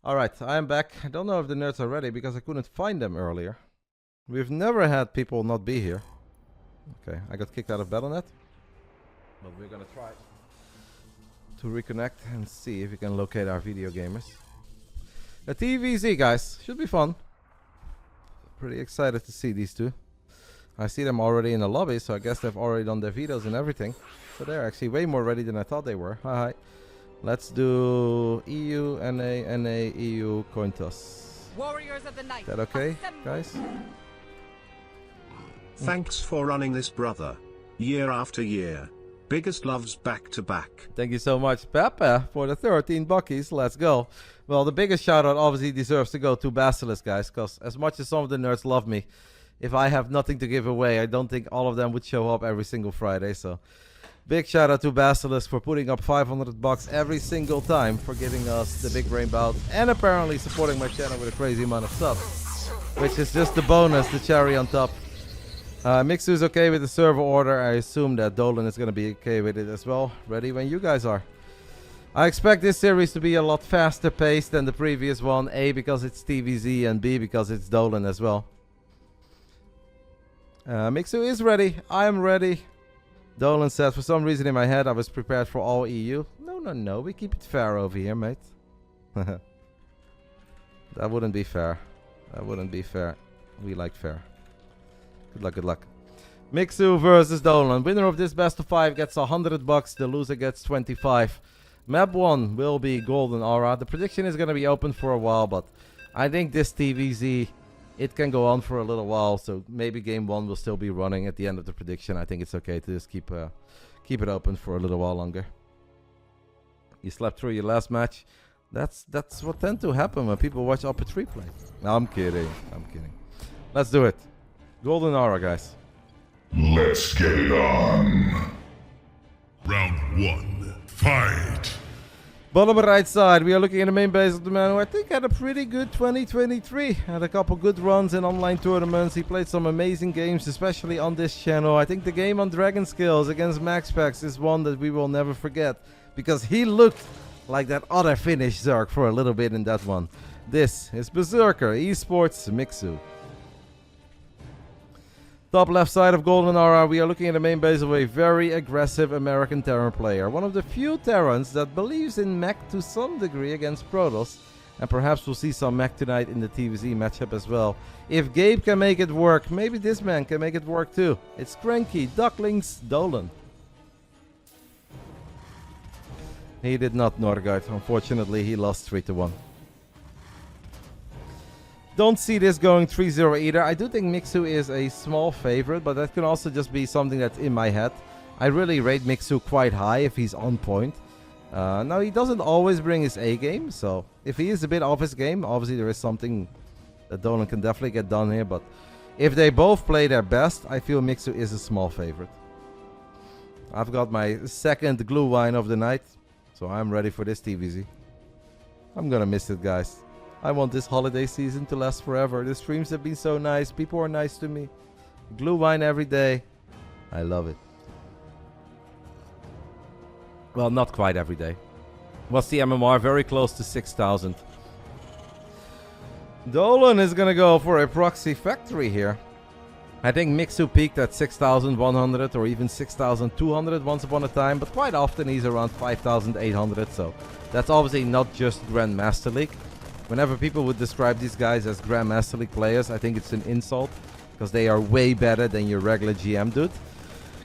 Alright, I am back. I don't know if the nerds are ready because I couldn't find them earlier. We've never had people not be here. Okay, I got kicked out of Battle.net. But we're gonna try to reconnect and see if we can locate our video gamers. The TVZ, guys. Should be fun. Pretty excited to see these two. I see them already in the lobby, so I guess they've already done their vetoes and everything. So they're actually way more ready than I thought they were. Hi. Let's do EU, NA, NA, EU, coin toss. Warriors of the night. Is that okay, guys? Thanks for running this, brother. Year after year. Biggest loves back to back. Thank you so much, Pepe, for the 13 buckies. Let's go. Well, the biggest shout out obviously deserves to go to Basilisk, guys, because as much as some of the nerds love me, if I have nothing to give away, I don't think all of them would show up every single Friday. So big shout out to Basilisk for putting up 500 bucks every single time, for giving us the Big Brain Bout, and apparently supporting my channel with a crazy amount of subs, which is just the bonus, the cherry on top. Mixu is okay with the server order. I assume that Dolan is going to be okay with it as well. Ready when you guys are. I expect this series to be a lot faster paced than the previous one. A, because it's TVZ, and B, because it's Dolan as well. Mixu is ready. I am ready. Dolan said, for some reason in my head I was prepared for all EU. No. We keep it fair over here, mate. That wouldn't be fair. That wouldn't be fair. We like fair. Good luck, good luck. Mixu versus Dolan. Winner of this best of 5 gets 100 bucks. The loser gets 25. Map 1 will be Golden Aura. The prediction is going to be open for a while, but I think this TVZ, it can go on for a little while. So maybe game 1 will still be running at the end of the prediction. I think it's okay to just keep it open for a little while longer. You slept through your last match. That's what tends to happen when people watch Upper 3 play. No, I'm kidding. I'm kidding. Let's do it. Golden Aura, guys. Let's get it on. Round 1. Fight. Bottom right side, we are looking at the main base of the man who I think had a pretty good 2023. Had a couple good runs in online tournaments. He played some amazing games, especially on this channel. I think the game on Dragon Skills against MaxPax is one that we will never forget, because he looked like that other Finnish Zerg for a little bit in that one. This is Berserker Esports Mixu. Top left side of Golden Aura, we are looking at the main base of a very aggressive American Terran player. One of the few Terrans that believes in mech to some degree against Protoss. And perhaps we'll see some mech tonight in the TVZ matchup as well. If Gabe can make it work, maybe this man can make it work too. It's Cranky Ducklings Dolan. He did not Norgard. Unfortunately, he lost 3-1. Don't see this going 3-0 either. I do think Mixu is a small favorite, but that can also just be something that's in my head. I really rate Mixu quite high if he's on point. Now, he doesn't always bring his A game, so if he is a bit off his game, obviously there is something that Dolan can definitely get done here. But if they both play their best, I feel Mixu is a small favorite. I've got my second glue wine of the night, so I'm ready for this TVZ. I'm gonna miss it, guys. I want this holiday season to last forever. The streams have been so nice. People are nice to me. Glue wine every day. I love it. Well, not quite every day. What's the MMR? Very close to 6,000. Dolan is going to go for a proxy factory here. I think Mixu peaked at 6,100 or even 6,200 once upon a time. But quite often he's around 5,800. So that's obviously not just Grandmaster League. Whenever people would describe these guys as Grandmaster League players, I think it's an insult, because they are way better than your regular GM dude.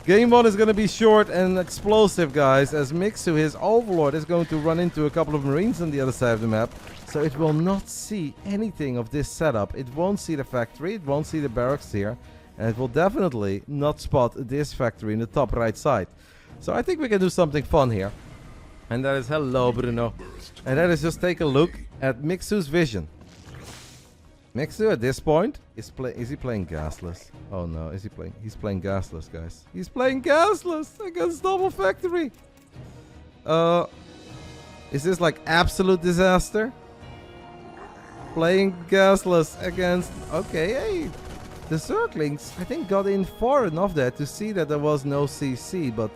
Game 1 is going to be short and explosive, guys, as Mixu, his Overlord, is going to run into a couple of Marines on the other side of the map. So it will not see anything of this setup. It won't see the factory, it won't see the barracks here, and it will definitely not spot this factory in the top right side. So I think we can do something fun here. And that is, hello Bruno. And that is just take a look at Mixu's vision. Mixu at this point is he playing gasless? Oh no, is he playing? He's playing gasless, guys. He's playing gasless against double factory. Is this like absolute disaster? Playing gasless against, okay, hey. The Zerglings, I think, got in far enough there to see that there was no CC, but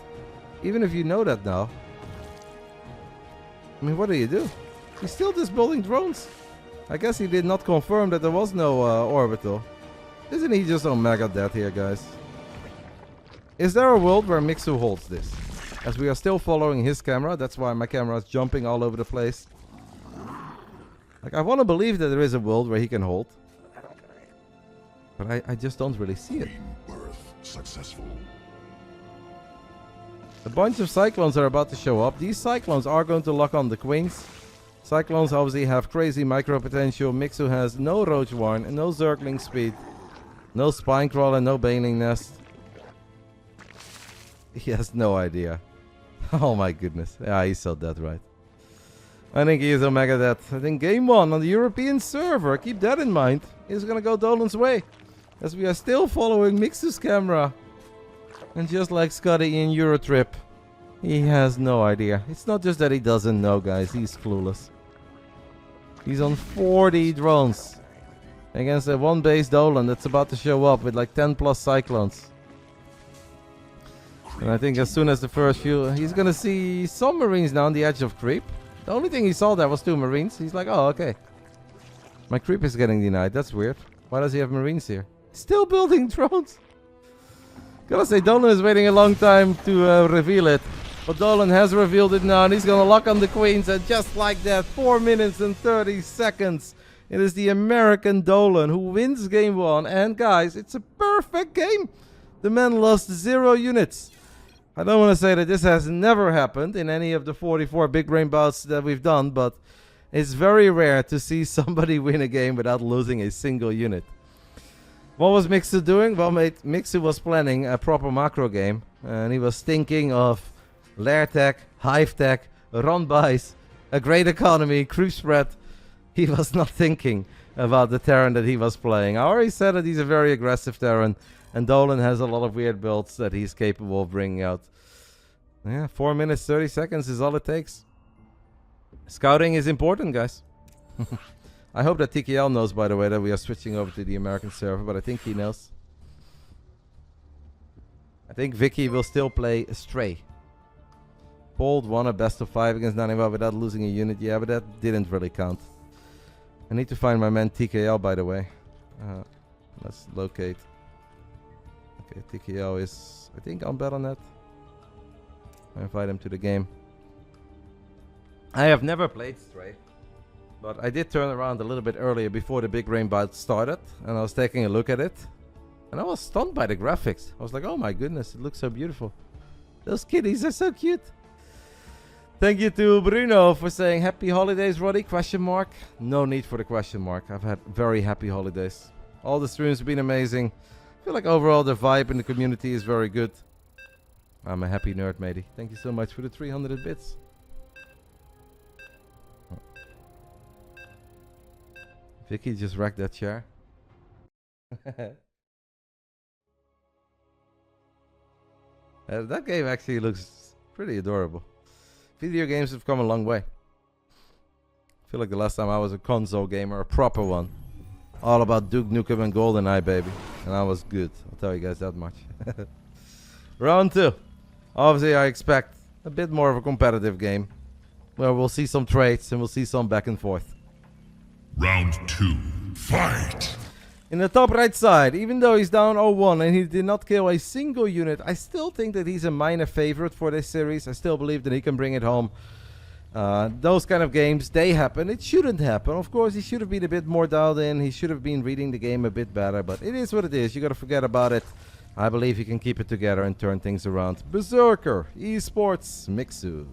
even if you know that now, I mean, what do you do? He's still just building drones. I guess he did not confirm that there was no orbital. Isn't he just Omega dead here, guys? Is there a world where Mixu holds this? As we are still following his camera, that's why my camera is jumping all over the place. Like, I want to believe that there is a world where he can hold. But I just don't really see it. Birth successful. A bunch of Cyclones are about to show up. These Cyclones are going to lock on the Queens. Cyclones obviously have crazy micro potential. Mixu has no Roach Warren and no Zergling speed. No Spinecrawler, no Baneling Nest. He has no idea. Oh my goodness. Yeah, he saw that right. I think he is Omega dead. I think game 1 on the European server, keep that in mind, is going to go Dolan's way. As we are still following Mixu's camera. And just like Scotty in Eurotrip, he has no idea. It's not just that he doesn't know, guys. He's clueless. He's on 40 drones. Against a one base Dolan that's about to show up with like 10 plus Cyclones. And I think as soon as the first few... He's going to see some Marines now on the edge of creep. The only thing he saw there was 2 Marines. He's like, oh, okay. My creep is getting denied. That's weird. Why does he have Marines here? Still building drones. Gotta say, Dolan is waiting a long time to reveal it. But Dolan has revealed it now. And he's gonna lock on the Queens. And just like that, 4 minutes and 30 seconds. It is the American Dolan who wins game 1. And guys, it's a perfect game. The man lost 0 units. I don't want to say that this has never happened in any of the 44 Big Brain Bouts that we've done, but it's very rare to see somebody win a game without losing a single unit. What was Mixu doing? Well, mate, Mixu was planning a proper macro game, and he was thinking of lair tech, hive tech, run-bys, a great economy, creep spread. He was not thinking about the Terran that he was playing. I already said that he's a very aggressive Terran. And Dolan has a lot of weird builds that he's capable of bringing out. Yeah, 4 minutes, 30 seconds is all it takes. Scouting is important, guys. I hope that TKL knows, by the way, that we are switching over to the American server, but I think he knows. I think Vicky will still play Stray. Bold won a best of 5 against Naniwa without losing a unit. Yeah, but that didn't really count. I need to find my man TKL, by the way. Let's locate. Okay, TKO is, I think, on Battle.net. I invite him to the game. I have never played Stray, but I did turn around a little bit earlier before the Big Brain Bout started, and I was taking a look at it, and I was stunned by the graphics. I was like, oh my goodness, it looks so beautiful. Those kitties are so cute. Thank you to Bruno for saying happy holidays, Roddy, question mark. No need for the question mark. I've had very happy holidays. All the streams have been amazing. I feel like overall the vibe in the community is very good. I'm a happy nerd, matey. Thank you so much for the 300 bits. Vicky just wrecked that chair. That game actually looks pretty adorable. Video games have come a long way. I feel like the last time I was a console gamer, a proper one. All about Duke Nukem and GoldenEye, baby. And I was good. I'll tell you guys that much. Round 2. Obviously, I expect a bit more of a competitive game. Where we'll see some trades and we'll see some back and forth. Round 2. Fight! In the top right side, even though he's down 0-1 and he did not kill a single unit, I still think that he's a minor favorite for this series. I still believe that he can bring it home. Those kind of games, they happen. It shouldn't happen. Of course, he should have been a bit more dialed in. He should have been reading the game a bit better. But it is what it is. You got to forget about it. I believe he can keep it together and turn things around. Berserker, Esports, Mixu.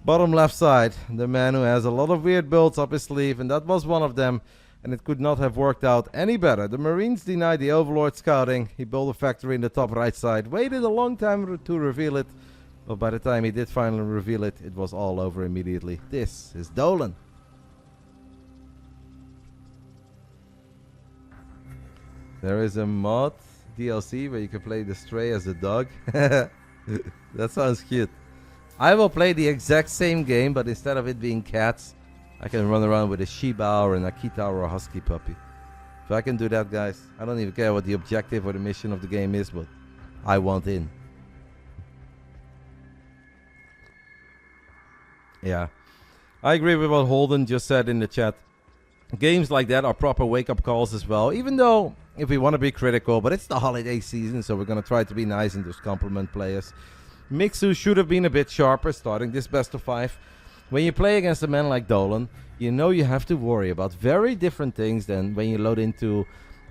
Bottom left side, the man who has a lot of weird builds up his sleeve. And that was one of them. And it could not have worked out any better. The Marines denied the Overlord scouting. He built a factory in the top right side. Waited a long time to reveal it. But by the time he did finally reveal it, it was all over immediately. This is Dolan. There is a mod DLC where you can play the Stray as a dog. That sounds cute. I will play the exact same game, but instead of it being cats, I can run around with a Shiba or an Akita or a Husky puppy. If I can do that, guys, I don't even care what the objective or the mission of the game is, but I want in. Yeah. I agree with what Holden just said in the chat. Games like that are proper wake-up calls as well, even though if we want to be critical, but it's the holiday season, so we're going to try to be nice and just compliment players. Mixu should have been a bit sharper starting this best of 5. When you play against a man like Dolan, you know you have to worry about very different things than when you load into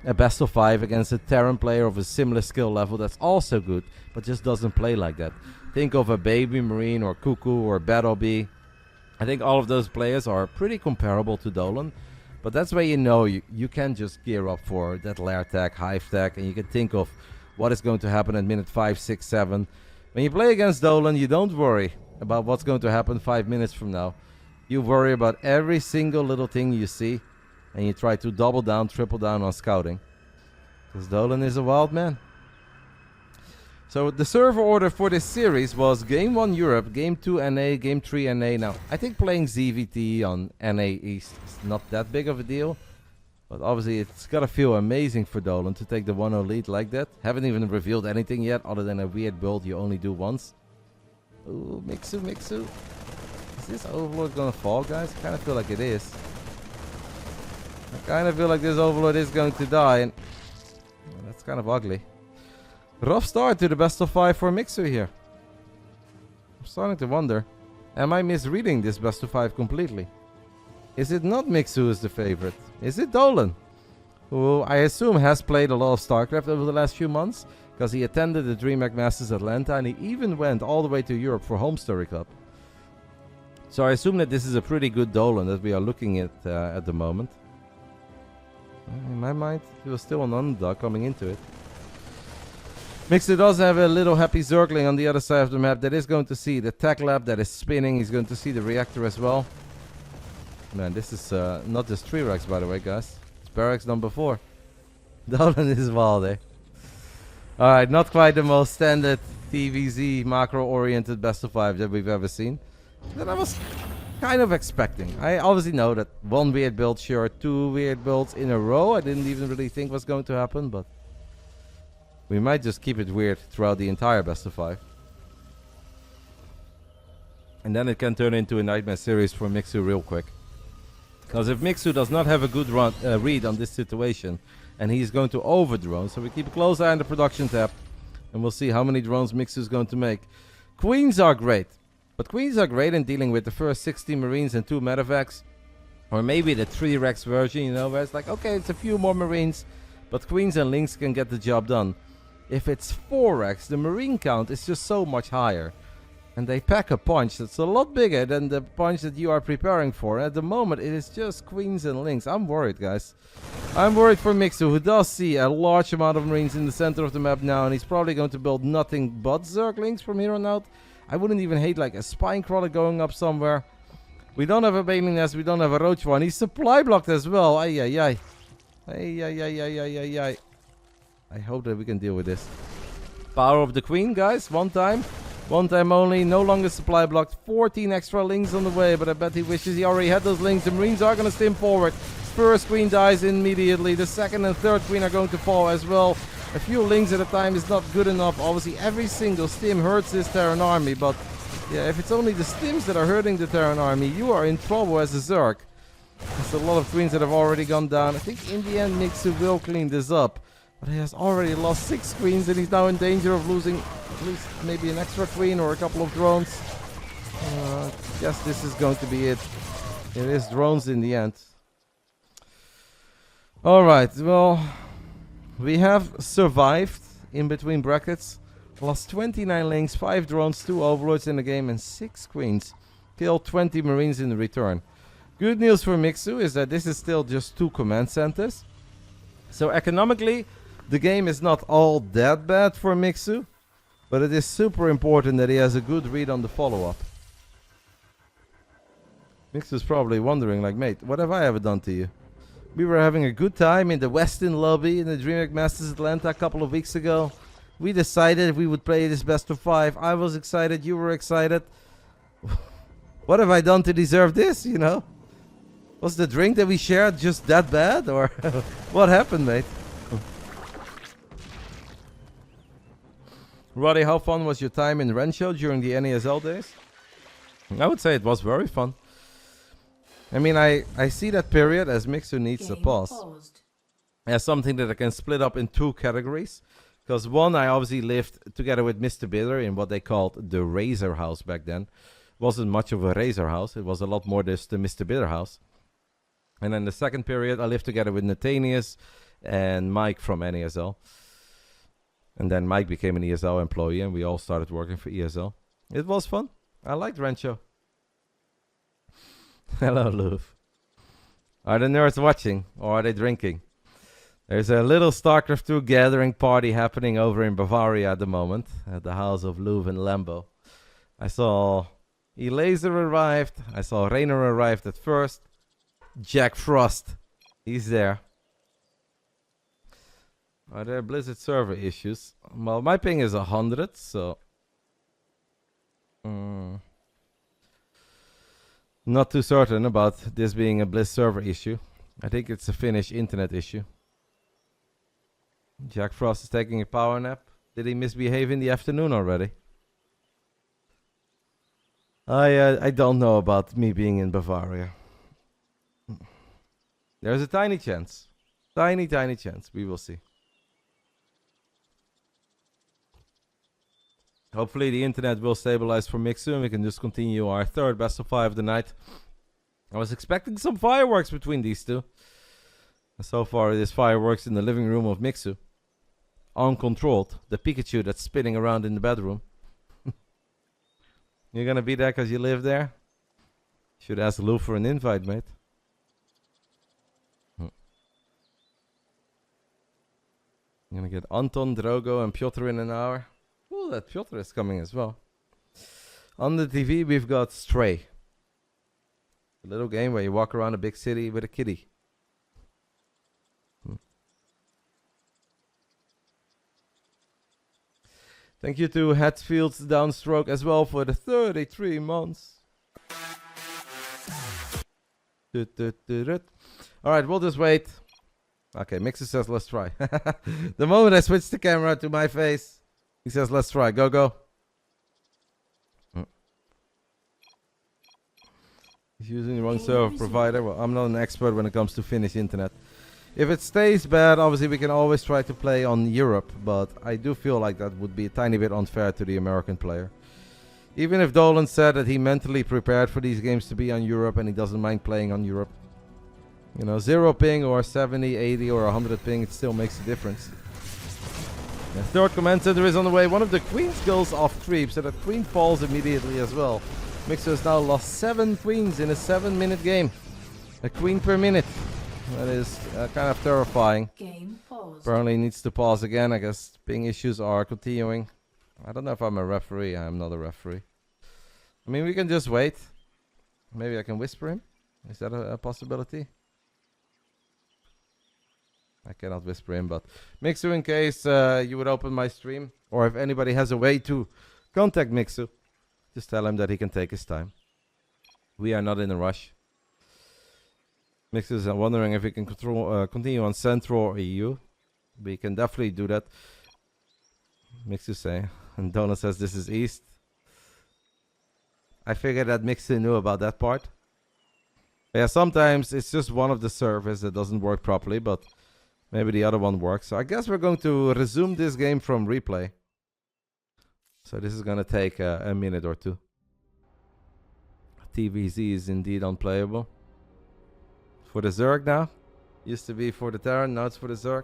a best of 5 against a Terran player of a similar skill level that's also good, but just doesn't play like that. Think of a Baby Marine or Cuckoo or Battlebee. I think all of those players are pretty comparable to Dolan. But that's where you know you can just gear up for that lair tech, hive tech, and you can think of what is going to happen at minute 5, 6, 7. When you play against Dolan, you don't worry about what's going to happen 5 minutes from now. You worry about every single little thing you see, and you try to double down, triple down on scouting. Because Dolan is a wild man. So the server order for this series was Game 1 Europe, Game 2 NA, Game 3 NA. Now, I think playing ZVT on NA East is not that big of a deal. But obviously it's gotta feel amazing for Dolan to take the 1-0 lead like that. Haven't even revealed anything yet other than a weird build you only do once. Ooh, Mixu, Mixu. Is this Overlord gonna fall, guys? I kinda feel like it is. I kinda feel like this Overlord is going to die, and well, that's kind of ugly. Rough start to the best of 5 for Mixu here. I'm starting to wonder, am I misreading this best of 5 completely? Is it not Mixu who's the favorite? Is it Dolan? Who I assume has played a lot of Starcraft over the last few months, because he attended the DreamHack Masters Atlanta and he even went all the way to Europe for Home Story Cup. So I assume that this is a pretty good Dolan that we are looking at the moment. In my mind, he was still an underdog coming into it. Mixu does have a little happy Zergling on the other side of the map that is going to see the tech lab that is spinning. He's going to see the reactor as well. Man, this is not just 3 racks, by the way, guys. It's barracks number 4. Dolan is wild, eh? Alright, not quite the most standard TVZ macro-oriented best of 5 that we've ever seen. That I was kind of expecting. I obviously know that 1 weird build, sure, 2 weird builds in a row. I didn't even really think was going to happen, but we might just keep it weird throughout the entire best of 5. And then it can turn into a nightmare series for Mixu real quick. Because if Mixu does not have a good read on this situation, and he's going to over-drone, so we keep a close eye on the production tab, and we'll see how many drones Mixu is going to make. Queens are great, but Queens are great in dealing with the first 60 Marines and 2 medevacs, or maybe the 3 Rex version, you know, where it's like, okay, it's a few more Marines, but Queens and Lynx can get the job done. If it's 4 Rex, the Marine count is just so much higher. And they pack a punch that's a lot bigger than the punch that you are preparing for. At the moment, it is just Queens and Lynx. I'm worried, guys. I'm worried for Mixu, who does see a large amount of Marines in the center of the map now. And he's probably going to build nothing but Zerglings from here on out. I wouldn't even hate like a Spine Crawler going up somewhere. We don't have a Baneling Nest. We don't have a Roach one. He's supply blocked as well. Ay, ay, ay. Ay, ay, ay, ay, ay, ay, ay. I hope that we can deal with this. Power of the Queen, guys. One time only. No longer supply blocked. 14 extra links on the way, but I bet he wishes he already had those links. The Marines are going to stim forward. First Queen dies immediately. The second and third Queen are going to fall as well. A few links at a time is not good enough. Obviously, every single stim hurts this Terran army, but yeah, if it's only the stims that are hurting the Terran army, you are in trouble as a Zerg. There's a lot of Queens that have already gone down. I think in the end, Mixu will clean this up. But he has already lost 6 Queens and he's now in danger of losing at least maybe an extra Queen or a couple of drones. Guess this is going to be it. It is drones in the end. Alright, well, we have survived in between brackets. Lost 29 links, 5 drones, 2 overlords in the game and 6 Queens. Killed 20 Marines in the return. Good news for Mixu is that this is still just 2 command centers. So economically, the game is not all that bad for Mixu, but it is super important that he has a good read on the follow-up. Mixu's probably wondering, like, mate, what have I ever done to you? We were having a good time in the Western lobby in the DreamHack Masters Atlanta a couple of weeks ago. We decided we would play this best of 5. I was excited, you were excited. What have I done to deserve this, you know? Was the drink that we shared just that bad, or what happened, mate? Roddy, how fun was your time in Renshaw during the NASL days? I would say it was very fun. I mean, I see that period as Mixu needs a pause as something that I can split up in two categories. Because one, I obviously lived together with Mr. Bitter in what they called the Razor House back then. Wasn't much of a Razor House. It was a lot more just the Mr. Bitter House. And then the second period, I lived together with Nathanius and Mike from NESL. And then Mike became an ESL employee and we all started working for ESL. It was fun. I liked Rancho. Hello, Luv. Are the nerds watching or are they drinking? There's a little Starcraft 2 gathering party happening over in Bavaria at the moment, at the house of Luv and Lambo. I saw Elaser arrived. I saw Reynor arrived at first. Jack Frost, he's there. Are there Blizzard server issues? Well, my ping is 100, so... Not too certain about this being a Blizz server issue. I think it's a Finnish internet issue. Jack Frost is taking a power nap. Did he misbehave in the afternoon already? I don't know about me being in Bavaria. There's a tiny chance. Tiny chance. We will see. Hopefully the internet will stabilize for Mixu and we can just continue our third best of 5 of the night. I was expecting some fireworks between these two. So far it is fireworks in the living room of Mixu. Uncontrolled. The Pikachu that's spinning around in the bedroom. You're gonna be there because you live there? Should ask Lou for an invite, mate. I'm gonna get Anton, Drogo and Piotr in an hour. Ooh, that Piotr is coming as well. On the TV we've got Stray. A little game where you walk around a big city with a kitty. Thank you to Hatfield's Downstroke as well for the 33 months. Alright, we'll just wait. Okay, Mixer says let's try. The moment I switch the camera to my face, he says let's try. Go, go. He's using the wrong server provider. Well, I'm not an expert when it comes to Finnish internet. If it stays bad, obviously we can always try to play on Europe, but I do feel like that would be a tiny bit unfair to the American player. Even if Dolan said that he mentally prepared for these games to be on Europe and he doesn't mind playing on Europe. You know, 0 ping or 70, 80 or 100 ping, it still makes a difference. The third command center is on the way. One of the queens goes off creep, so that queen falls immediately as well. Mixer has now lost 7 queens in a 7-minute game. A queen per minute. That is kind of terrifying. Game paused. Apparently needs to pause again. I guess ping issues are continuing. I don't know if I'm a referee. I'm not a referee. I mean, we can just wait. Maybe I can whisper him. Is that a possibility? I cannot whisper him, but Mixu, in case you would open my stream, or if anybody has a way to contact Mixu, just tell him that he can take his time. We are not in a rush. Mixu is wondering if we can continue on Central or EU. We can definitely do that. Mixu say, and Dolan says this is East. I figured that Mixu knew about that part. Yeah, sometimes it's just one of the servers that doesn't work properly, but maybe the other one works. So I guess we're going to resume this game from replay. So this is going to take a minute or two. TVZ is indeed unplayable. For the Zerg now. Used to be for the Terran, now it's for the Zerg.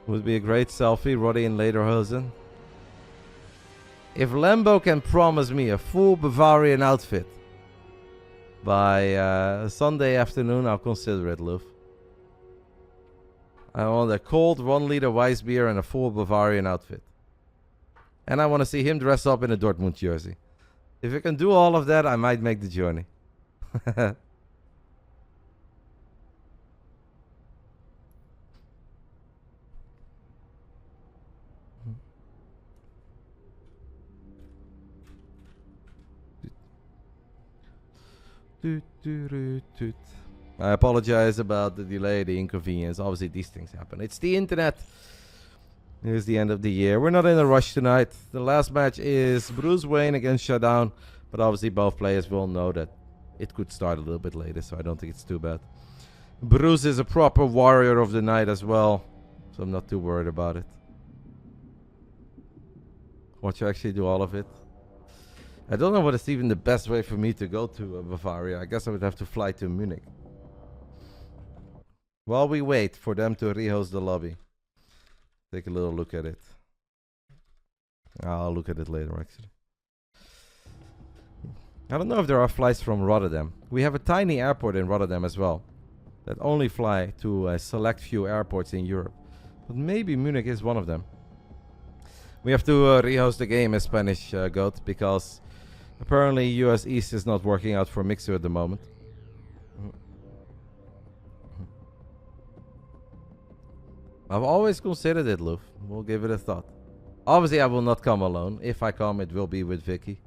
Would be a great selfie, Roddy in Lederhosen. If Lambo can promise me a full Bavarian outfit by Sunday afternoon, I'll consider it, Luv. I want a cold 1-liter Weiss beer and a full Bavarian outfit. And I want to see him dress up in a Dortmund jersey. If he can do all of that, I might make the journey. I apologize about the delay, the inconvenience. Obviously, these things happen. It's the internet. Here's the end of the year. We're not in a rush tonight. The last match is Bruce Wayne against Showdown. But obviously both players will know that it could start a little bit later. So I don't think it's too bad. Bruce is a proper warrior of the night as well. So I'm not too worried about it. Want to actually do all of it? I don't know what is even the best way for me to go to Bavaria. I guess I would have to fly to Munich. While we wait for them to rehost the lobby. Take a little look at it. I'll look at it later, actually. I don't know if there are flights from Rotterdam. We have a tiny airport in Rotterdam as well. That only fly to a select few airports in Europe. But maybe Munich is one of them. We have to rehost the game as Spanish Goat. Because apparently US East is not working out for Mixu at the moment. I've always considered it, Luf. We'll give it a thought. Obviously, I will not come alone. If I come, it will be with Vicky.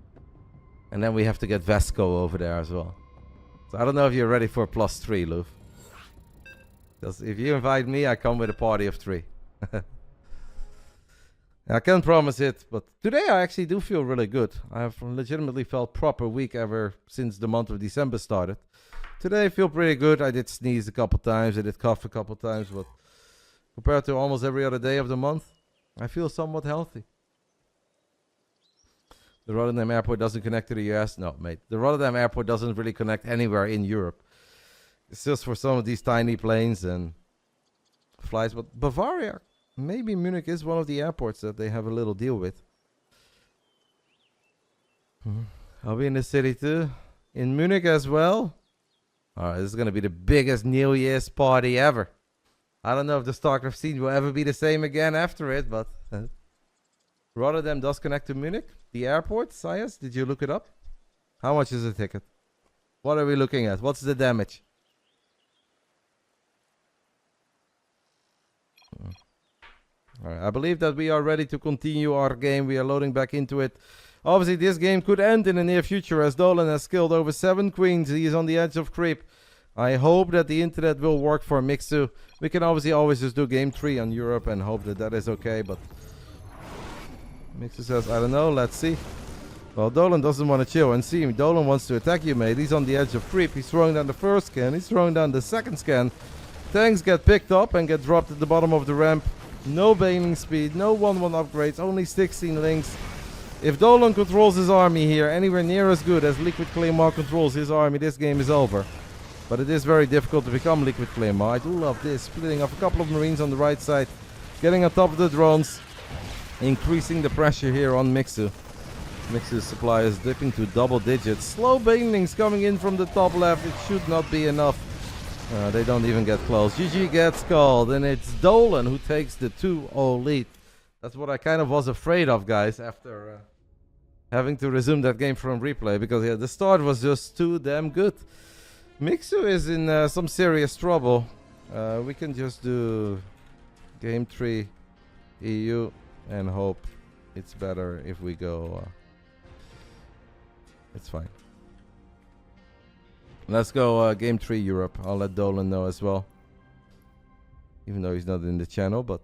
And then we have to get Vesco over there as well. So I don't know if you're ready for +3, Luf. Because if you invite me, I come with a party of 3. I can't promise it, but today I actually do feel really good. I have legitimately felt proper weak ever since the month of December started. Today I feel pretty good. I did sneeze a couple times. I did cough a couple times, but compared to almost every other day of the month, I feel somewhat healthy. The Rotterdam airport doesn't connect to the US. No, mate. The Rotterdam airport doesn't really connect anywhere in Europe. It's just for some of these tiny planes and flights. But Bavaria, maybe Munich is one of the airports that they have a little deal with. I'll be in the city too. In Munich as well. Alright, this is going to be the biggest New Year's party ever. I don't know if the Starcraft scene will ever be the same again after it, but Rotterdam does connect to Munich. The airport, Sayas, did you look it up? How much is a ticket? What are we looking at? What's the damage? Alright, I believe that we are ready to continue our game. We are loading back into it. Obviously, this game could end in the near future as Dolan has killed over 7 queens. He is on the edge of creep. I hope that the internet will work for Mixu. We can obviously always just do game 3 on Europe and hope that that is okay, but Mixu says, I don't know, let's see. Well, Dolan doesn't want to chill and see him. Dolan wants to attack you, mate. He's on the edge of creep. He's throwing down the first scan. He's throwing down the second scan. Tanks get picked up and get dropped at the bottom of the ramp. No baning speed, no 1-1 upgrades, only 16 links. If Dolan controls his army here anywhere near as good as Liquid Claymore controls his army, this game is over. But it is very difficult to become Liquid Claymore. I do love this. Splitting off a couple of Marines on the right side. Getting on top of the drones. Increasing the pressure here on Mixu. Mixu's supply is dipping to double digits. Slow banelings coming in from the top left. It should not be enough. They don't even get close. GG gets called. And it's Dolan who takes the 2-0 lead. That's what I kind of was afraid of, guys, after having to resume that game from replay. Because yeah, the start was just too damn good. Mixu is in some serious trouble. We can just do game 3 EU and hope it's better if we go. It's fine. Let's go game 3 Europe. I'll let Dolan know as well. Even though he's not in the channel, but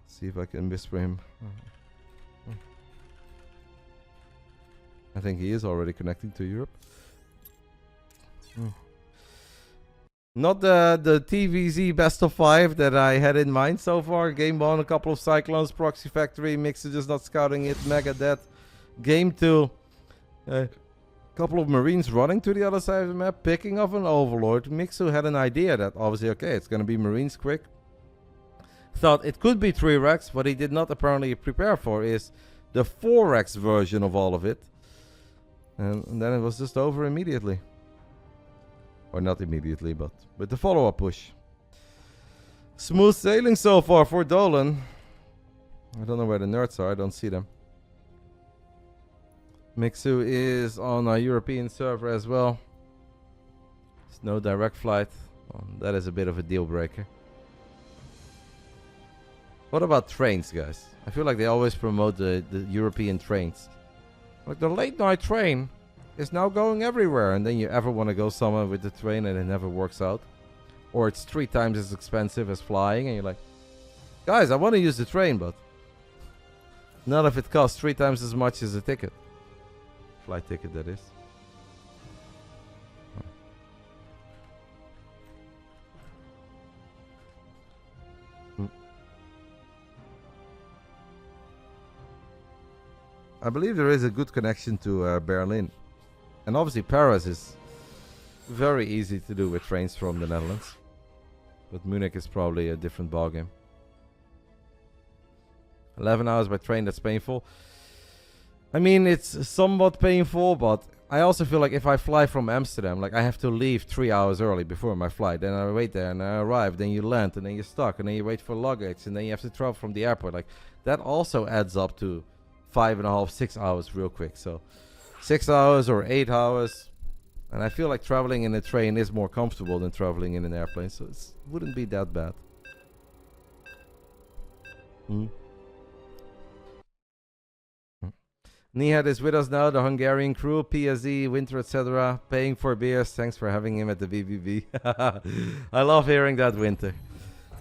see if I can whisper him. I think he is already connecting to Europe. Not the TVZ best of 5 that I had in mind so far. Game 1, a couple of Cyclones, Proxy Factory, Mixu just not scouting it, Mega Dead. Game 2, a couple of Marines running to the other side of the map, picking off an Overlord. Mixu had an idea that obviously, okay, it's going to be Marines quick. Thought it could be 3 Rex. What he did not apparently prepare for is the 4 Rex version of all of it. And then it was just over immediately. Or not immediately, but with the follow-up push. Smooth sailing so far for Dolan. I don't know where the nerds are. I don't see them. Mixu is on a European server as well. There's no direct flight. Well, that is a bit of a deal breaker. What about trains, guys? I feel like they always promote the European trains. Like the late night train is now going everywhere, and then you ever want to go somewhere with the train and it never works out. Or it's 3 times as expensive as flying, and you're like, Guys, I want to use the train, but not if it costs 3 times as much as a ticket. Flight ticket, that is. I believe there is a good connection to Berlin. And obviously Paris is very easy to do with trains from the Netherlands. But Munich is probably a different ballgame. 11 hours by train, that's painful. I mean, it's somewhat painful, but I also feel like if I fly from Amsterdam, like I have to leave 3 hours early before my flight. Then I wait there and I arrive, then you land and then you're stuck and then you wait for luggage and then you have to travel from the airport. Like that also adds up to 5.5, 6 hours real quick. So 6 hours or 8 hours. And I feel like traveling in a train is more comfortable than traveling in an airplane. So it wouldn't be that bad. Nihat is with us now, the Hungarian crew, PSE, Winter, etc. Paying for beers. Thanks for having him at the BBB. I love hearing that, Winter.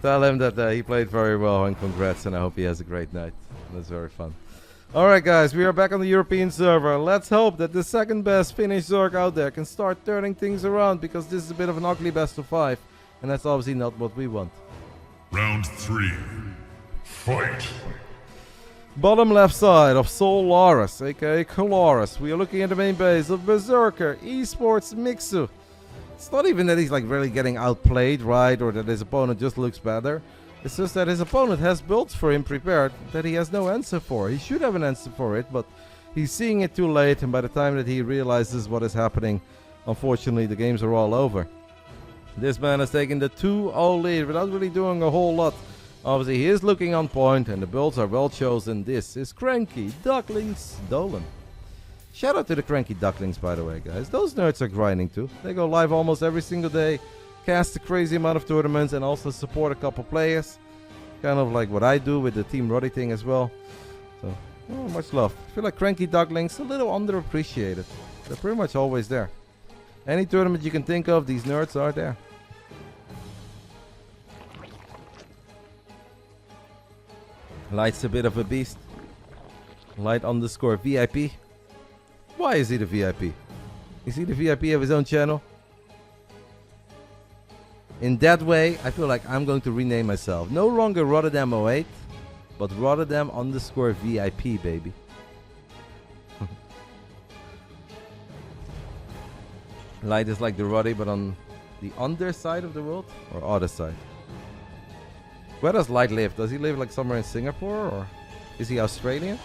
Tell him that he played very well and congrats, and I hope he has a great night. That's very fun. Alright guys, we are back on the European server. Let's hope that the second best Finnish Zerg out there can start turning things around, because this is a bit of an ugly best of 5. And that's obviously not what we want. Round 3. Fight! Bottom left side of Solaris, aka Colaris. We are looking at the main base of Berserker, Esports Mixu. It's not even that he's like really getting outplayed, right? Or that his opponent just looks better. It's just that his opponent has builds for him prepared that he has no answer for. He should have an answer for it, but he's seeing it too late. And by the time that he realizes what is happening, unfortunately the games are all over. This man has taken the 2-0 lead without really doing a whole lot. Obviously, he is looking on point, and the builds are well chosen. This is Cranky Ducklings Dolan. Shout out to the Cranky Ducklings, by the way, guys. Those nerds are grinding too. They go live almost every single day, cast a crazy amount of tournaments, and also support a couple players. Kind of like what I do with the Team Roddy thing as well. So, oh, much love. I feel like Cranky Ducklings a little underappreciated. They're pretty much always there. Any tournament you can think of, these nerds are there. Light's a bit of a beast. Light underscore VIP. Why is he the VIP? Is he the VIP of his own channel? In that way, I feel like I'm going to rename myself. No longer Rotterdam 08, but Rotterdam underscore VIP, baby. Light is like the Roddy, but on the underside of the world? Or other side? Where does Light live? Does he live like somewhere in Singapore, or is he Australian?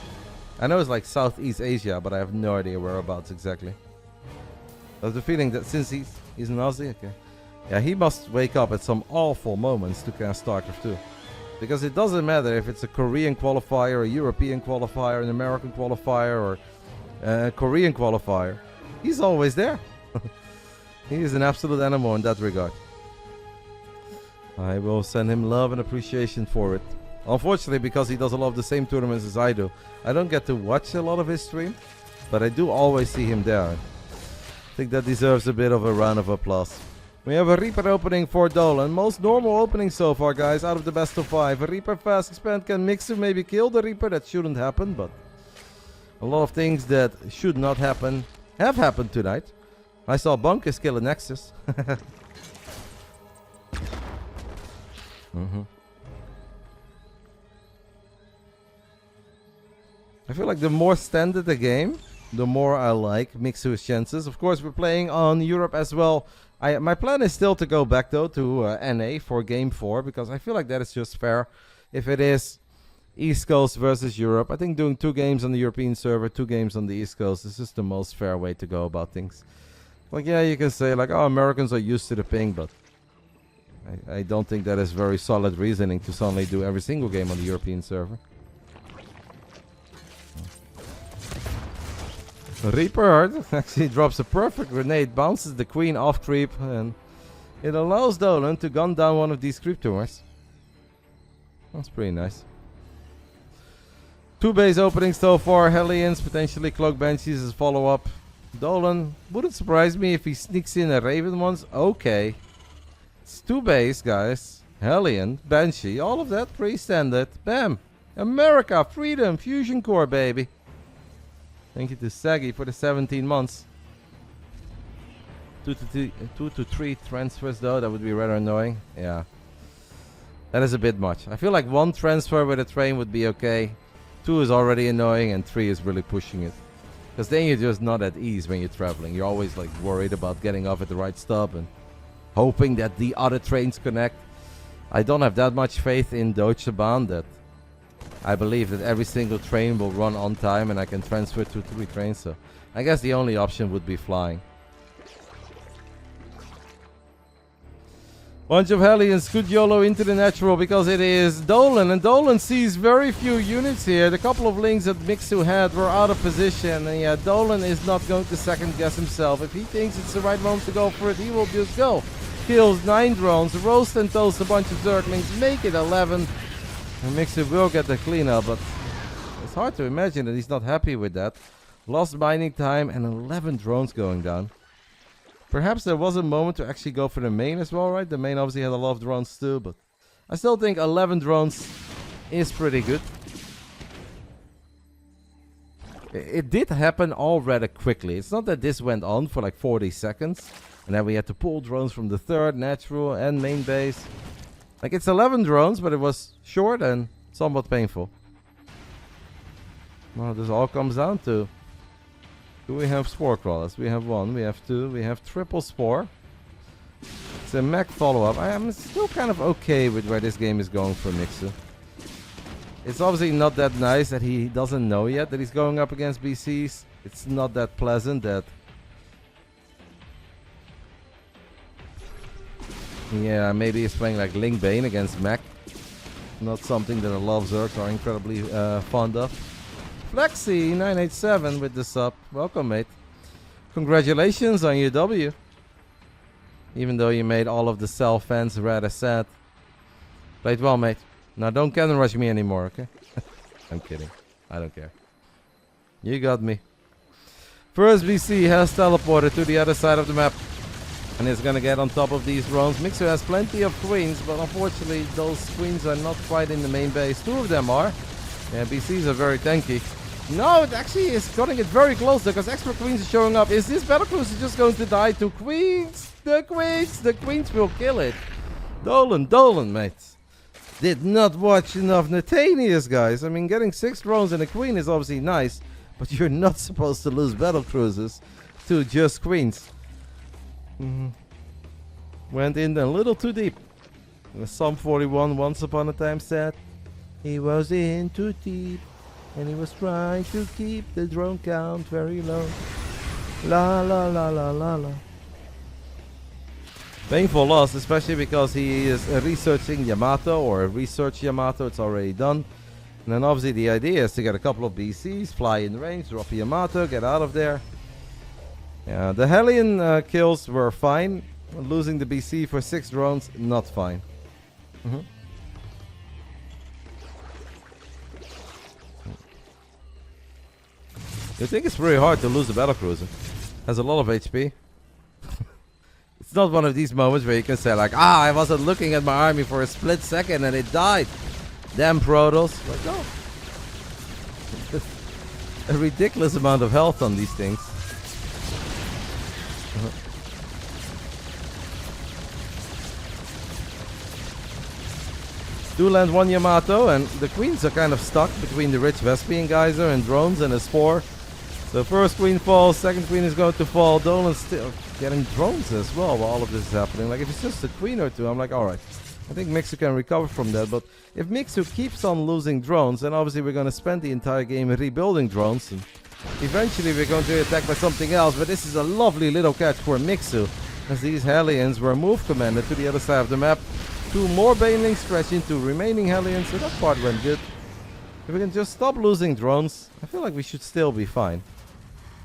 I know it's like Southeast Asia, but I have no idea whereabouts exactly. I have the feeling that since he's an Aussie, okay. Yeah, he must wake up at some awful moments to cast Starcraft 2. Because it doesn't matter if it's a Korean qualifier, a European qualifier, an American qualifier, or a Korean qualifier. He's always there. He is an absolute animal in that regard. I will send him love and appreciation for it. Unfortunately, because he does a lot of the same tournaments as I do, I don't get to watch a lot of his stream, but I do always see him there. I think that deserves a bit of a round of applause. We have a Reaper opening for Dolan. Most normal opening so far, guys, out of the best of 5. A Reaper fast expand. Can Mixu maybe kill the Reaper? That shouldn't happen, but a lot of things that should not happen have happened tonight. I saw Bunkers kill a Nexus. I feel like the more standard the game, the more I like Mixu's chances. Of course, we're playing on Europe as well. My plan is still to go back though to NA for Game 4, because I feel like that is just fair. If it is East Coast versus Europe, I think doing 2 games on the European server, 2 games on the East Coast is just the most fair way to go about things. Like, yeah, you can say like, oh, Americans are used to the ping, but I don't think that is very solid reasoning to suddenly do every single game on the European server. Reaper actually drops a perfect grenade, bounces the queen off creep, and it allows Dolan to gun down one of these creep tumors. That's pretty nice. 2 base openings so far, Hellions, potentially Cloak Banshees as follow-up. Dolan, wouldn't surprise me if he sneaks in a Raven once. Okay. It's 2 base, guys. Hellion, Banshee, all of that pre-standard. Bam! America, freedom, fusion core, baby. Thank you to Saggy for the 17 months. 2 to 3 transfers though, that would be rather annoying. Yeah. That is a bit much. I feel like 1 transfer with a train would be okay. 2 is already annoying and 3 is really pushing it. Because then you're just not at ease when you're traveling. You're always like worried about getting off at the right stop and hoping that the other trains connect. I don't have that much faith in Deutsche Bahn that I believe that every single train will run on time and I can transfer to 3 trains. So I guess the only option would be flying. Bunch of Hellions, good YOLO into the natural because it is Dolan. And Dolan sees very few units here. The couple of links that Mixu had were out of position. And yeah, Dolan is not going to second guess himself. If he thinks it's the right moment to go for it, he will just go. Kills 9 drones, roast and toast a bunch of Zerglings, make it 11. And Mixu will get the cleanup, but it's hard to imagine that he's not happy with that. Lost mining time and 11 drones going down. Perhaps there was a moment to actually go for the main as well, right? The main obviously had a lot of drones too, but I still think 11 drones is pretty good. It did happen all rather quickly. It's not that this went on for like 40 seconds and then we had to pull drones from the 3rd, natural and main base. Like it's 11 drones, but it was short and somewhat painful. Well, this all comes down to... Do we have spore crawlers? We have 1, we have 2, we have triple spore. It's a mech follow-up. I am still kind of okay with where this game is going for Mixu. It's obviously not that nice that he doesn't know yet that he's going up against BCs. It's not that pleasant that... Yeah, maybe he's playing like Link Bane against mech. Not something that a lot of Zergs are incredibly fond of. Flexi987 with the sub. Welcome, mate. Congratulations on your W. Even though you made all of the Cell fans rather sad. Played well, mate. Now don't cannon rush me anymore, okay? I'm kidding. I don't care. You got me. First BC has teleported to the other side of the map. And is gonna get on top of these drones. Mixu has plenty of queens, but unfortunately those queens are not quite in the main base. 2 of them are. Yeah, BCs are very tanky. No, it actually is cutting it very close because extra queens are showing up. Is this battlecruiser just going to die to queens? The queens will kill it. Dolan, mates. Did not watch enough Nathanius, guys. I mean, getting 6 drones and a queen is obviously nice, but you're not supposed to lose battlecruisers to just queens. Went in a little too deep. Psalm 41 once upon a time said, he was in too deep. And he was trying to keep the drone count very low. La la la la la la. Painful loss, especially because he is researching Yamato or research Yamato. It's already done. And then obviously the idea is to get a couple of BCs, fly in range, drop Yamato, get out of there. Yeah, the Hellion kills were fine. Losing the BC for 6 drones, not fine. I think it's very hard to lose a battlecruiser. Has a lot of HP. It's not one of these moments where you can say like, I wasn't looking at my army for a split second and it died. Damn Protoss. Like, no. A ridiculous amount of health on these things. Do land 1 Yamato and the queens are kind of stuck between the rich Vespian geyser and drones and a spore. The first queen falls, second queen is going to fall. Dolan's still getting drones as well while all of this is happening. Like if it's just a queen or 2, I'm like, alright. I think Mixu can recover from that, but if Mixu keeps on losing drones, then obviously we're going to spend the entire game rebuilding drones. And eventually we're going to attack by something else, but this is a lovely little catch for Mixu. As these Hellions were move commanded to the other side of the map. 2 more banelings stretch into remaining Hellions, so that part went good. If we can just stop losing drones, I feel like we should still be fine.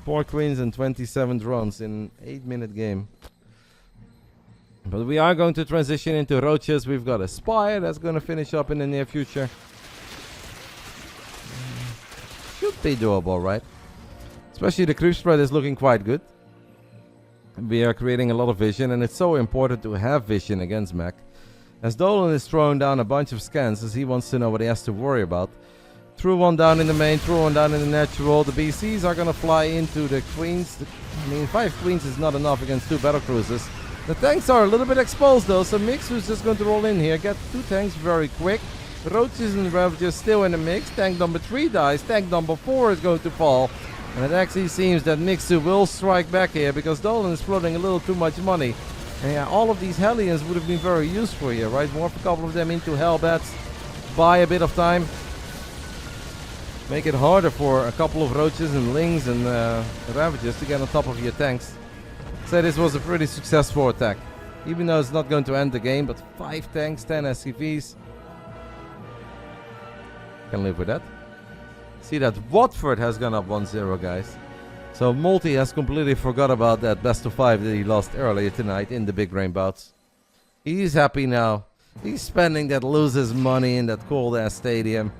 4 queens and 27 drones in an 8-minute game. But we are going to transition into roaches. We've got a spire that's going to finish up in the near future. Should be doable, right? Especially the creep spread is looking quite good. We are creating a lot of vision, and it's so important to have vision against mech. As Dolan is throwing down a bunch of scans as he wants to know what he has to worry about. Threw one down in the main, threw one down in the natural. The BCs are going to fly into the queens. I mean, 5 queens is not enough against 2 battle cruisers. The tanks are a little bit exposed though, so Mixu is just going to roll in here. Get 2 tanks very quick. Roaches and Ravages still in the mix. Tank number 3 dies. Tank number 4 is going to fall. And it actually seems that Mixu will strike back here because Dolan is floating a little too much money. And yeah, all of these Hellions would have been very useful here, right? Morph a couple of them into Hellbats. Buy a bit of time. Make it harder for a couple of Roaches and Lings and Ravages to get on top of your tanks. So this was a pretty successful attack. Even though it's not going to end the game, but 5 tanks, 10 SCVs. Can live with that. See that Watford has gone up 1-0, guys. So Multi has completely forgot about that best of 5 that he lost earlier tonight in the Big Brain Bouts. He's happy now. He's spending that losers money in that cold ass stadium.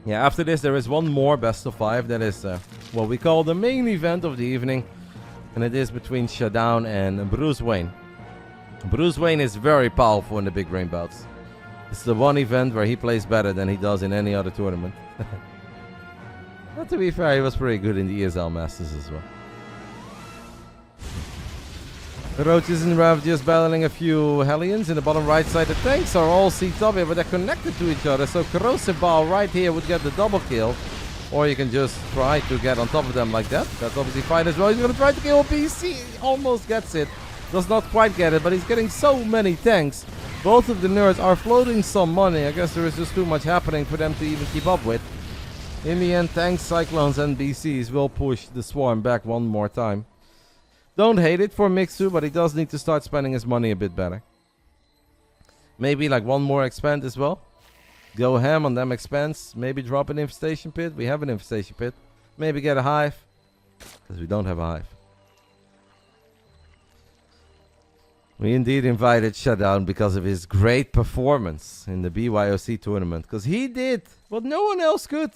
Yeah, after this there is one more best of 5 that is what we call the main event of the evening. And it is between Showdown and Bruce Wayne. Bruce Wayne is very powerful in the Big Brain Bouts. It's the one event where he plays better than he does in any other tournament. But to be fair, he was pretty good in the ESL Masters as well. The Roaches and Ravages battling a few Hellions in the bottom right side. The tanks are all seated up here, but they're connected to each other. So Corrosive Ball right here would get the double kill. Or you can just try to get on top of them like that. That's obviously fine as well. He's going to try to kill a BC. He almost gets it. Does not quite get it, but he's getting so many tanks. Both of the nerds are floating some money. I guess there is just too much happening for them to even keep up with. In the end, tanks, cyclones, and BCs will push the swarm back one more time. Don't hate it for Mixu, but he does need to start spending his money a bit better. Maybe like one more expand as well. Go ham on them expands. Maybe drop an infestation pit. We have an infestation pit. Maybe get a hive. Because we don't have a hive. We indeed invited Showdown because of his great performance in the BYOC tournament. Because he did what no one else could.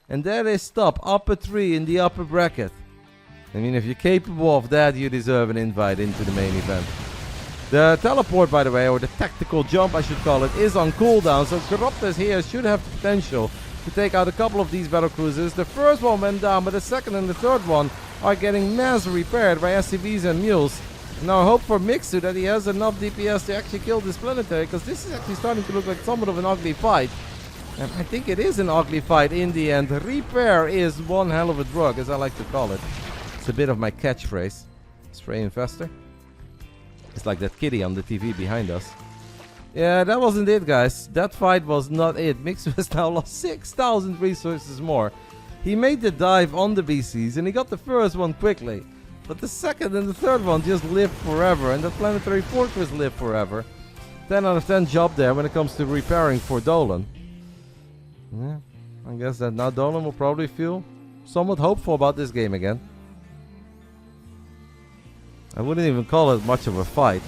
And that is top upper 3 in the upper bracket. I mean, if you're capable of that, you deserve an invite into the main event. The teleport, by the way, or the tactical jump, I should call it, is on cooldown. So Corruptors here should have the potential to take out a couple of these battle cruisers. The first one went down, but the second and the third one are getting mass repaired by SCVs and mules. Now I hope for Mixu that he has enough DPS to actually kill this planetary, because this is actually starting to look like somewhat of an ugly fight. And I think it is an ugly fight in the end. Repair is one hell of a drug, as I like to call it. It's a bit of my catchphrase. Stray Infestor. It's like that kitty on the TV behind us. Yeah, that wasn't it, guys. That fight was not it. Mixu has now lost 6,000 resources more. He made the dive on the BCs, and he got the first one quickly. But the second and the third one just lived forever, and the Planetary Fortress lived forever. 10 out of 10 job there when it comes to repairing for Dolan. Yeah, I guess that now Dolan will probably feel somewhat hopeful about this game again. I wouldn't even call it much of a fight.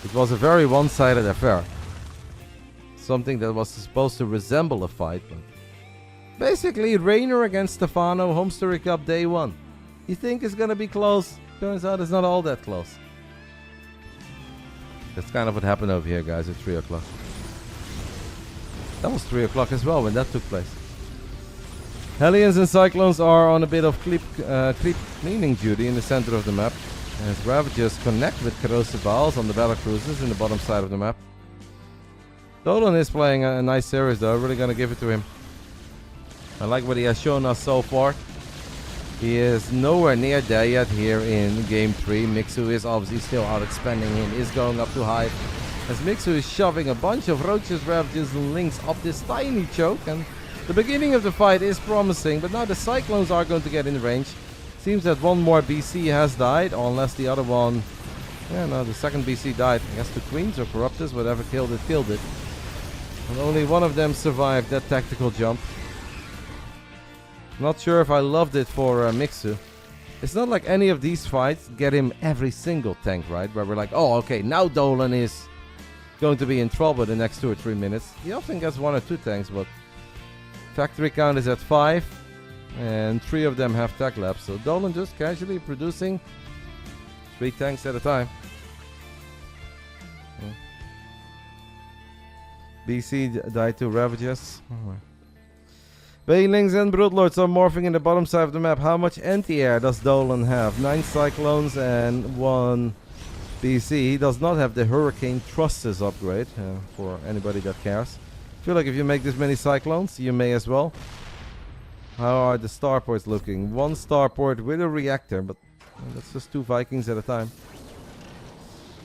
It was a very one-sided affair. Something that was supposed to resemble a fight, but basically Reynor against Stefano, Homestory Cup day 1. You think it's gonna be close? Turns out it's not all that close. That's kind of what happened over here, guys, at 3 o'clock. That was 3 o'clock as well when that took place. Hellions and Cyclones are on a bit of creep cleaning duty in the center of the map. As Ravagers connect with Corrosive Balls on the battle cruisers in the bottom side of the map. Dolan is playing a nice series though, really gonna give it to him. I like what he has shown us so far. He is nowhere near there yet here in game 3. Mixu is obviously still out expanding him, is going up to high. As Mixu is shoving a bunch of Roaches, Ravagers and Lynx up this tiny choke, and the beginning of the fight is promising, but now the Cyclones are going to get in range. Seems that one more BC has died, unless the other one... Yeah, no, the second BC died. I guess the Queens or Corruptors, whatever killed it, killed it. And only one of them survived that tactical jump. Not sure if I loved it for Mixu. It's not like any of these fights get him every single tank, right? Where we're like, oh, okay, now Dolan is going to be in trouble the next 2 or 3 minutes. He often gets 1 or 2 tanks, but factory count is at 5. And 3 of them have tech labs. So Dolan just casually producing 3 tanks at a time. BC died to Ravages. Banelings and Broodlords are morphing in the bottom side of the map. How much anti-air does Dolan have? 9 Cyclones and 1 BC. He does not have the Hurricane Thrusters upgrade, for anybody that cares. I feel like if you make this many Cyclones, you may as well. How are the starports looking? 1 starport with a reactor, but that's just 2 Vikings at a time.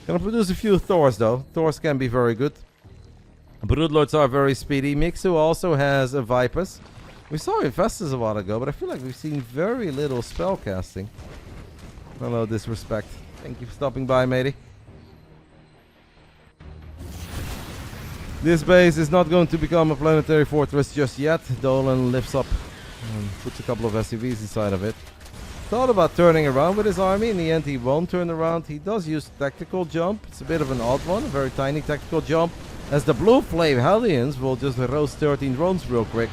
Gonna produce a few Thors though. Thors can be very good. Broodlords are very speedy. Mixu also has a Vipers. We saw Infestus a while ago, but I feel like we've seen very little spell casting. Hello, Disrespect. Thank you for stopping by, matey. This base is not going to become a planetary fortress just yet. Dolan lifts up and puts a couple of SCVs inside of it. Thought about turning around with his army. In the end, he won't turn around. He does use tactical jump. It's a bit of an odd one, a very tiny tactical jump, as the Blue Flame Hellions will just roast 13 drones real quick.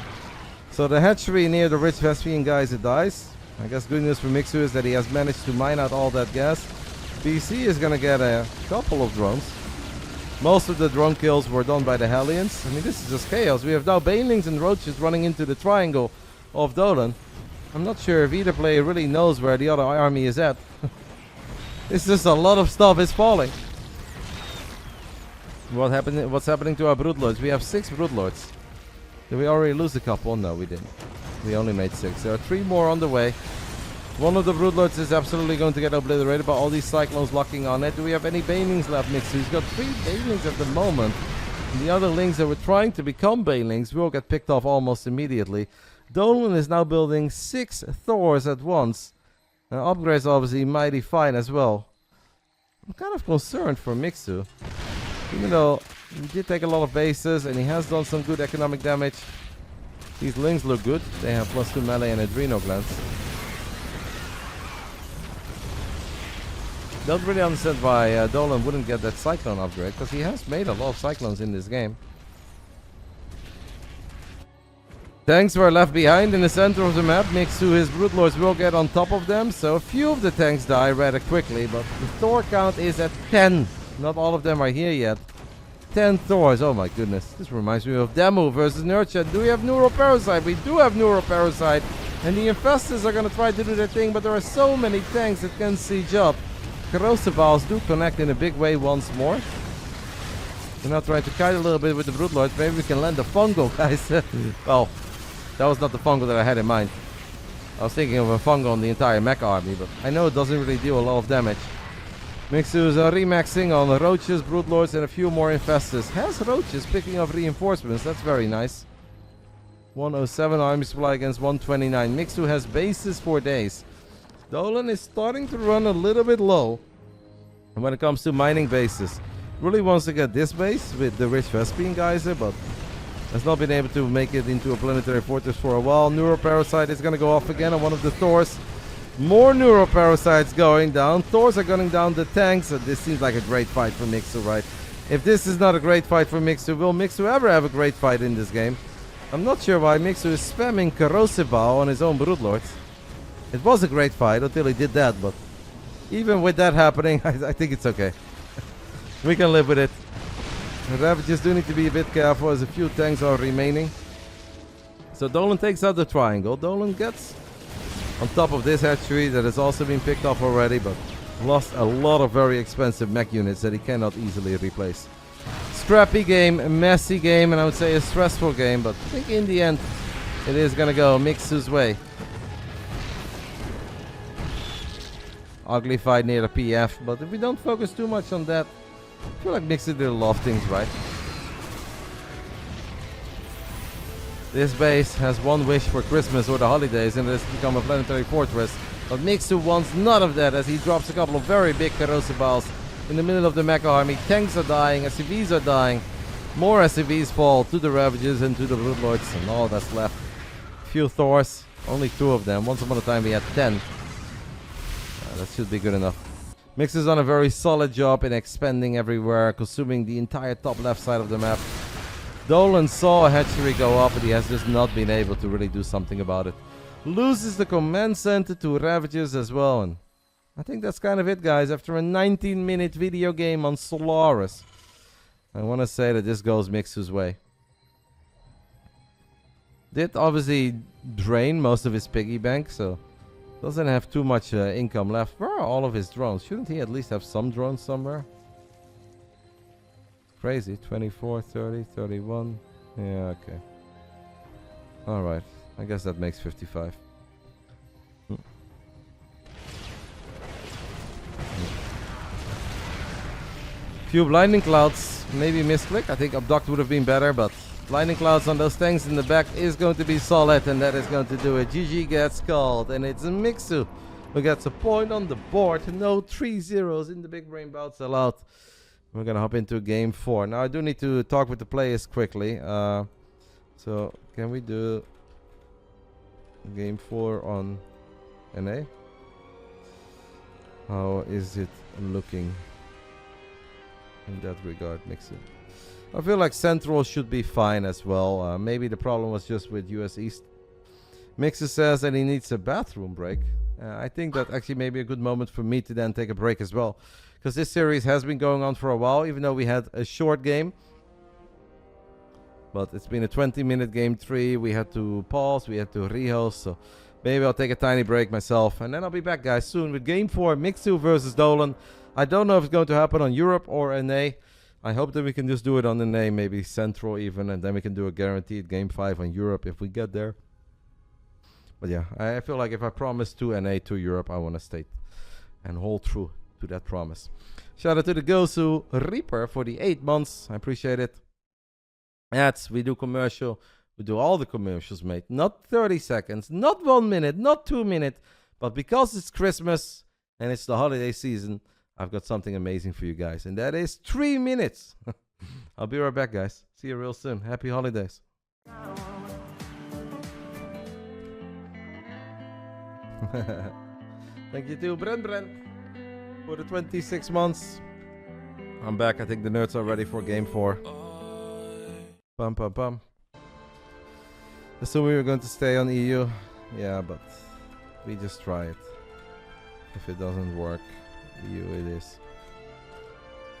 So the hatchery near the rich Vespian guys, it dies. I guess good news for Mixu is that he has managed to mine out all that gas. BC is gonna get a couple of drones. Most of the drone kills were done by the Hellions. I mean, this is just chaos. We have now Banelings and Roaches running into the triangle of Dolan. I'm not sure if either player really knows where the other army is at. It's just a lot of stuff is falling. What's happening to our Broodlords? We have 6 Broodlords. Did we already lose a couple? No, we didn't. We only made 6. There are 3 more on the way. One of the Broodlords is absolutely going to get obliterated by all these Cyclones locking on it. Do we have any Banelings left, Mixu? He's got 3 Banelings at the moment. And the other Lings that were trying to become Banelings will get picked off almost immediately. Dolan is now building 6 Thors at once. And upgrades obviously mighty fine as well. I'm kind of concerned for Mixu. Even though he did take a lot of bases and he has done some good economic damage. These Lings look good. They have +2 melee and adrenal glands. Don't really understand why Dolan wouldn't get that Cyclone upgrade, because he has made a lot of Cyclones in this game. Tanks were left behind in the center of the map. Mixu, his Broodlords will get on top of them, so a few of the tanks die rather quickly, but the Thor count is at 10. Not all of them are here yet. 10 Thors, oh my goodness. This reminds me of Demu versus Nurture. Do we have Neuroparasite? We do have Neuroparasite. And the Infestors are going to try to do their thing, but there are so many tanks that can siege up. Corrosive Valves do connect in a big way once more. We're now trying to kite a little bit with the Broodlords. Maybe we can land a fungal, guys. Well, that was not the fungal that I had in mind. I was thinking of a fungal on the entire mech army, but I know it doesn't really deal a lot of damage. Mixu is remaxing on Roaches, Broodlords, and a few more Infestors. Has Roaches picking up reinforcements. That's very nice. 107 army supply against 129. Mixu has bases for days. Dolan is starting to run a little bit low when it comes to mining bases. Really wants to get this base with the rich Vespian geyser, but has not been able to make it into a planetary fortress for a while. Neuroparasite is going to go off again on one of the Thors. More Neuroparasites going down. Thors are gunning down the tanks. So this seems like a great fight for Mixu, right? If this is not a great fight for Mixu, will Mixu ever have a great fight in this game? I'm not sure why Mixu is spamming Corrosive Bow on his own Broodlords. It was a great fight until he did that, but even with that happening, I think it's okay. We can live with it. The Ravages do need to be a bit careful as a few tanks are remaining. So Dolan takes out the triangle. Dolan gets on top of this hatchery that has also been picked up already, but lost a lot of very expensive mech units that he cannot easily replace. Scrappy game, messy game, and I would say a stressful game, but I think in the end it is going to go Mixu's way. Ugly fight near the PF, but if we don't focus too much on that, I feel like Mixu did a lot of things right. This base has one wish for Christmas or the holidays, and it has become a planetary fortress. But Mixu wants none of that as he drops a couple of very big corrosive balls in the middle of the mecha army. Tanks are dying, SCVs are dying. More SCVs fall to the Ravages and to the Broodlords, and all that's left. Few Thors, only 2 of them. Once upon a time we had 10. That should be good enough. Mixu's done a very solid job in expanding everywhere, consuming the entire top left side of the map. Dolan saw a hatchery go up, but he has just not been able to really do something about it. Loses the command center to Ravages as well, and I think that's kind of it, guys. After a 19-minute video game on Solaris, I want to say that this goes Mixu's way. Did obviously drain most of his piggy bank, so doesn't have too much income left. Where are all of his drones? Shouldn't he at least have some drones somewhere? Crazy. 24, 30, 31. Yeah, okay. Alright. I guess that makes 55. Few blinding clouds, maybe misclick. I think abduct would have been better, but blinding clouds on those tanks in the back is going to be solid, and that is going to do it. GG gets called, and it's a Mixu who gets a point on the board. No 3-0s in the big brain bouts allowed. We're gonna hop into game 4. Now I do need to talk with the players quickly. So can we do game 4 on NA? How is it looking in that regard, Mixu? I feel like Central should be fine as well. Maybe the problem was just with US East. Mixu says that he needs a bathroom break. I think that actually may be a good moment for me to then take a break as well. Because this series has been going on for a while, even though we had a short game. But it's been a 20-minute game 3. We had to pause, we had to rehost. So maybe I'll take a tiny break myself. And then I'll be back, guys, soon with game 4, Mixu versus Dolan. I don't know if it's going to happen on Europe or NA. I hope that we can just do it on NA, maybe Central even. And then we can do a guaranteed game 5 on Europe if we get there. But yeah, I feel like if I promise to NA to Europe, I want to stay and hold true to that promise. Shout out to the Gosu Reaper for the 8 months. I appreciate it. Ads, we do commercial. We do all the commercials, mate. Not 30 seconds, not 1 minute, not 2 minutes. But because it's Christmas and it's the holiday season, I've got something amazing for you guys. And that is 3 minutes. I'll be right back, guys. See you real soon. Happy holidays. Thank you to Brent for the 26 months. I'm back. I think the nerds are ready for game 4. Pum pum pum. So we were going to stay on EU. Yeah, but we just try it. If it doesn't work, EU it is.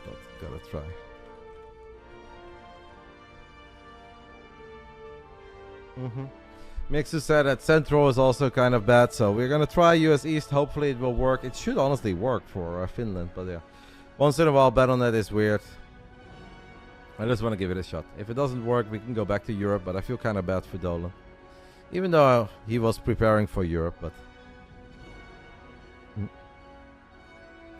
But gotta try. Mixu said that Central is also kind of bad, so we're gonna try US East. Hopefully it will work. It should honestly work for Finland, but yeah. Once in a while, bet on that is weird. I just want to give it a shot. If it doesn't work, we can go back to Europe, but I feel kind of bad for Dolan. Even though he was preparing for Europe, but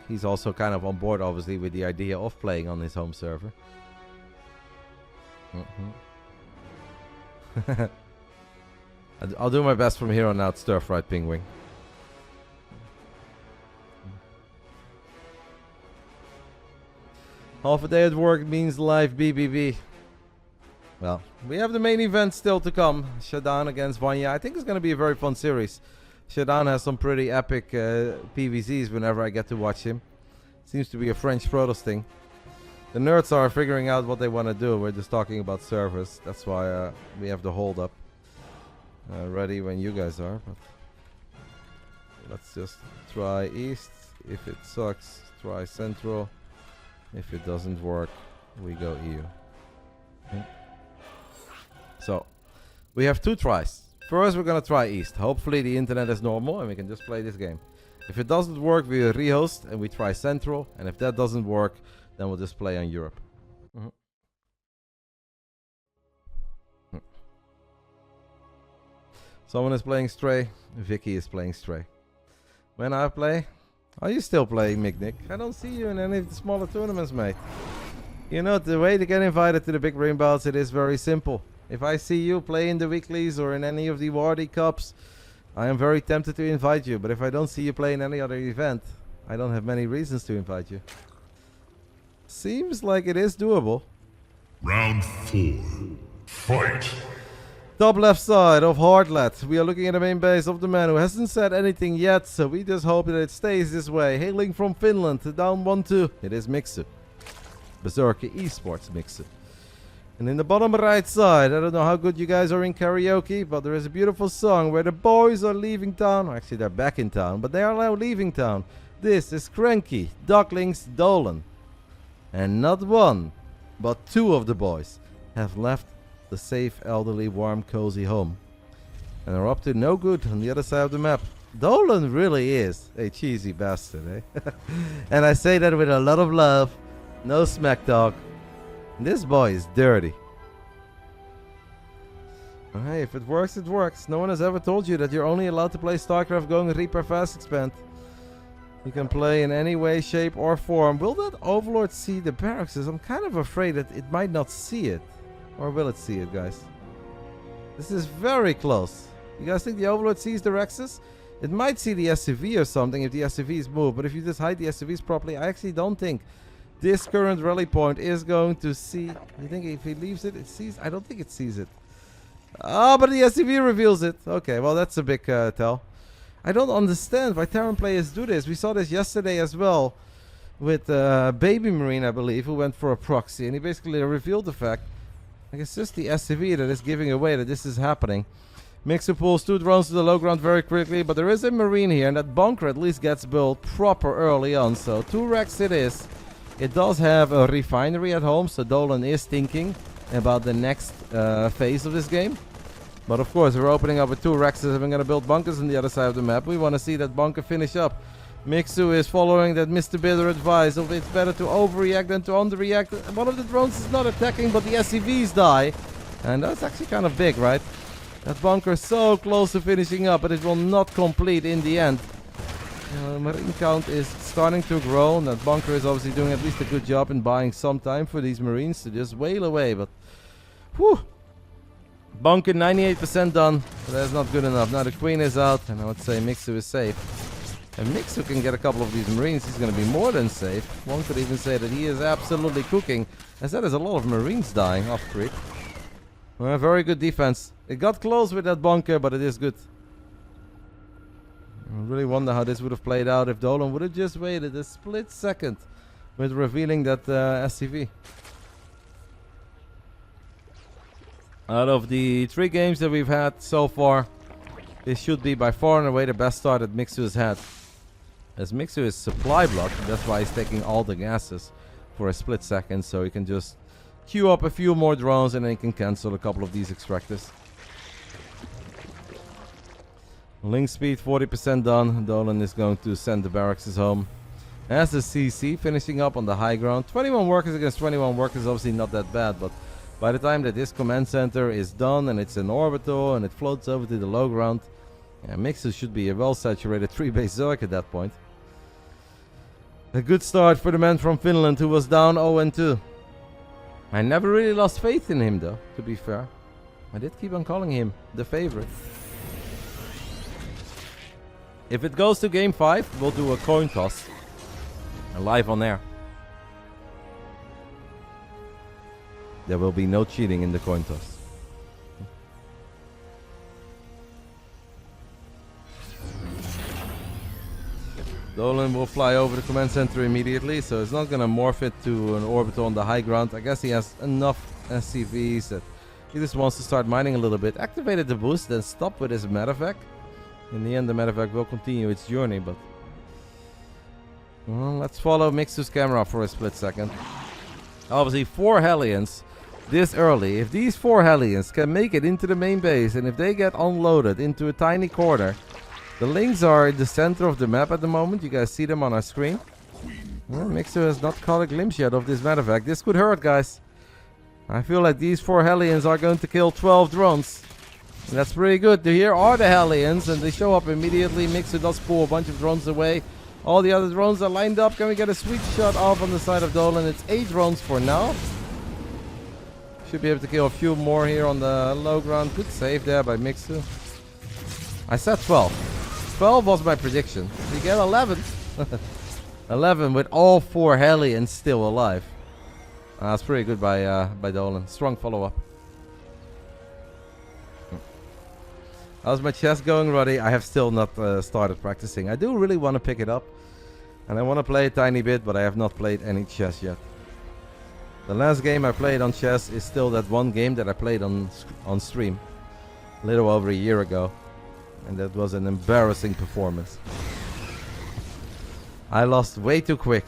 he's also kind of on board, obviously, with the idea of playing on his home server. I'll do my best from here on out, stir-fried pingwing. Half a day at work means live BBB. Well, we have the main event still to come. Shadan against Vanya. I think it's going to be a very fun series. Shadan has some pretty epic PVZs whenever I get to watch him. Seems to be a French Protoss thing. The nerds are figuring out what they want to do. We're just talking about servers. That's why we have the hold up. Ready when you guys are. But let's just try East. If it sucks, try Central. If it doesn't work, we go EU. Okay. So, we have 2 tries. First, we're gonna try East. Hopefully the internet is normal and we can just play this game. If it doesn't work, we rehost and we try Central. And if that doesn't work, then we'll just play on Europe. Someone is playing Stray. Vicky is playing Stray. When I play... Are you still playing, Mick? I don't see you in any of the smaller tournaments, mate. You know, the way to get invited to the Big Brain Bouts, it is very simple. If I see you play in the weeklies or in any of the Wardy Cups, I am very tempted to invite you. But if I don't see you play in any other event, I don't have many reasons to invite you. Seems like it is doable. Round 4. Fight! Top left side of Hardlet. We are looking at the main base of the man who hasn't said anything yet, so we just hope that it stays this way. Hailing from Finland, down 1-2. It is Mixu. Berserker Esports Mixu. And in the bottom right side, I don't know how good you guys are in karaoke, but there is a beautiful song where the boys are leaving town. Actually, they're back in town, but they are now leaving town. This is Cranky, Ducklings, Dolan. And not one, but two of the boys have left the safe, elderly, warm, cozy home. And are up to no good on the other side of the map. Dolan really is a cheesy bastard, eh? And I say that with a lot of love. No smack talk. This boy is dirty. Hey, if it works, it works. No one has ever told you that you're only allowed to play Starcraft going Reaper Fast Expand. You can play in any way, shape, or form. Will that Overlord see the barracks? I'm kind of afraid that it might not see it. Or will it see it, guys? This is very close. You guys think the Overlord sees the Rexes? It might see the SCV or something if the SCVs move. But if you just hide the SCVs properly, I actually don't think this current rally point is going to see. You think if he leaves it, it sees? I don't think it sees it. Oh, but the SCV reveals it. Okay, well, that's a big tell. I don't understand why Terran players do this. We saw this yesterday as well with Baby Marine, I believe, who went for a proxy. And he basically revealed the fact, like, it's just the SCV that is giving away that this is happening. Mixu pulls 2 drones to the low ground very quickly, but there is a Marine here, and that bunker at least gets built proper early on. So 2 Rex it is. It does have a refinery at home, so Dolan is thinking about the next phase of this game. But of course, we're opening up with 2 Rexes and we're going to build bunkers on the other side of the map. We want to see that bunker finish up. Mixu is following that Mr. Bitter advice of it's better to overreact than to underreact. One of the drones is not attacking, but the SCVs die. And that's actually kind of big, right? That bunker is so close to finishing up, but it will not complete in the end. Marine count is starting to grow, and that bunker is obviously doing at least a good job in buying some time for these Marines to just wail away. But, whew. Bunker 98% done, but that's not good enough. Now the Queen is out, and I would say Mixu is safe. And Mixu can get a couple of these Marines, he's going to be more than safe. One could even say that he is absolutely cooking, as that is a lot of Marines dying off creep. Well, very good defense. It got close with that bunker, but it is good. I really wonder how this would have played out if Dolan would have just waited a split second with revealing that SCV. Out of the 3 games that we've had so far, this should be by far and away the best start that Mixu has had. As Mixu is supply blocked, that's why he's taking all the gases for a split second, so he can just queue up a few more drones and then he can cancel a couple of these extractors. Link speed 40% done. Dolan is going to send the barracks home. As the CC finishing up on the high ground. 21 workers against 21 workers, obviously not that bad, but by the time that this command center is done and it's an orbital and it floats over to the low ground, Mixu should be a well-saturated 3-base Zerg at that point. A good start for the man from Finland who was down 0-2. I never really lost faith in him though, to be fair. I did keep on calling him the favorite. If it goes to game 5, we'll do a coin toss. Live on air. There will be no cheating in the coin toss. Dolan will fly over the command center immediately, so it's not going to morph it to an orbital on the high ground. I guess he has enough SCVs that he just wants to start mining a little bit. Activated the boost, then stop with his medevac. In the end, the medevac will continue its journey, but... Well, let's follow Mixu's camera for a split second. Obviously, 4 Hellions this early. If these 4 Hellions can make it into the main base, and if they get unloaded into a tiny corner... The links are in the center of the map at the moment. You guys see them on our screen. Well, Mixu has not caught a glimpse yet of this medevac. This could hurt, guys. I feel like these 4 Hellions are going to kill 12 drones. And that's pretty good. Here are the Hellions, and they show up immediately. Mixu does pull a bunch of drones away. All the other drones are lined up. Can we get a sweet shot off on the side of Dolan? It's 8 drones for now. Should be able to kill a few more here on the low ground. Good save there by Mixu. I said 12. 12 was my prediction. We get 11. 11 with all 4 Hellions still alive. That's pretty good by Dolan. Strong follow-up. How's my chess going, Roddy? I have still not started practicing. I do really want to pick it up. And I want to play a tiny bit, but I have not played any chess yet. The last game I played on chess is still that one game that I played on stream. A little over a year ago. And that was an embarrassing performance. I lost way too quick.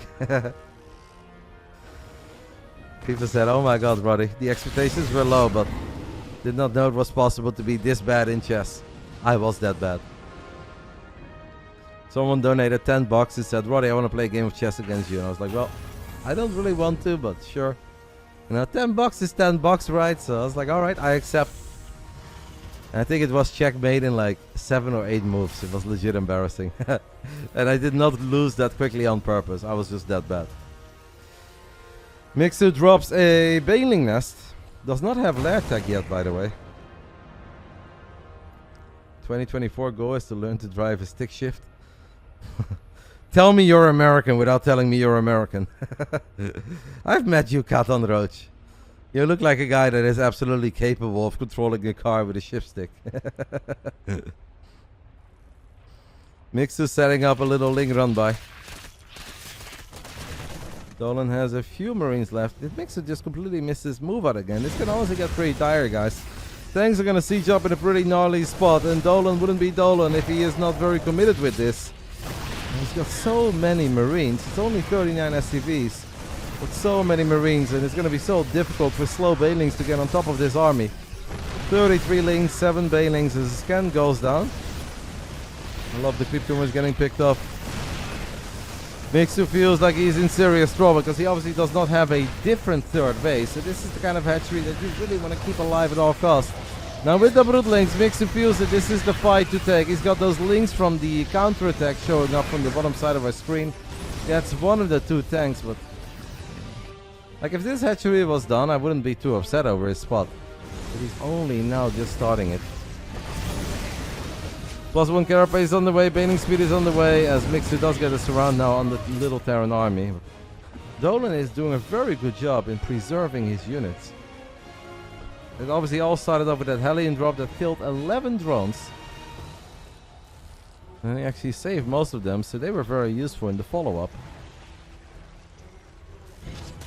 People said, oh my god, Roddy, the expectations were low, but did not know it was possible to be this bad in chess. I was that bad. Someone donated $10 and said, Roddy, I want to play a game of chess against you. And I was like, well, I don't really want to, but sure. You know, $10 is $10, right? So I was like, alright, I accept. And I think it was checkmate in like 7 or 8 moves. It was legit embarrassing. And I did not lose that quickly on purpose. I was just that bad. Mixu drops a Baneling Nest. Does not have lair tag yet, by the way. 2024 goal is to learn to drive a stick shift. Tell me you're American without telling me you're American. I've met you, Cat on Roach. You look like a guy that is absolutely capable of controlling a car with a shift stick. Mixu setting up a little Ling run by. Dolan has a few Marines left. Did Mixu just completely miss his move out again? This can honestly get pretty dire, guys. Things are gonna siege up in a pretty gnarly spot, and Dolan wouldn't be Dolan if he is not very committed with this. And he's got so many Marines. It's only 39 SCVs. With so many Marines, and it's gonna be so difficult for slow Banelings to get on top of this army. 33 Lings, 7 Banelings as the scan goes down. I love the creep tumors getting picked up. Mixu feels like he's in serious trouble because he obviously does not have a different third base. So this is the kind of hatchery that you really want to keep alive at all costs. Now with the Broodlings, Mixu feels that this is the fight to take. He's got those Lings from the counterattack showing up from the bottom side of our screen. That's one of the 2 tanks, but like if this hatchery was done, I wouldn't be too upset over his spot. But he's only now just starting it. +1 Carapace is on the way, Baning Speed is on the way, as Mixu does get a surround now on the little Terran army. Dolan is doing a very good job in preserving his units. It obviously all started off with that Hellion drop that killed 11 drones. And he actually saved most of them, so they were very useful in the follow-up.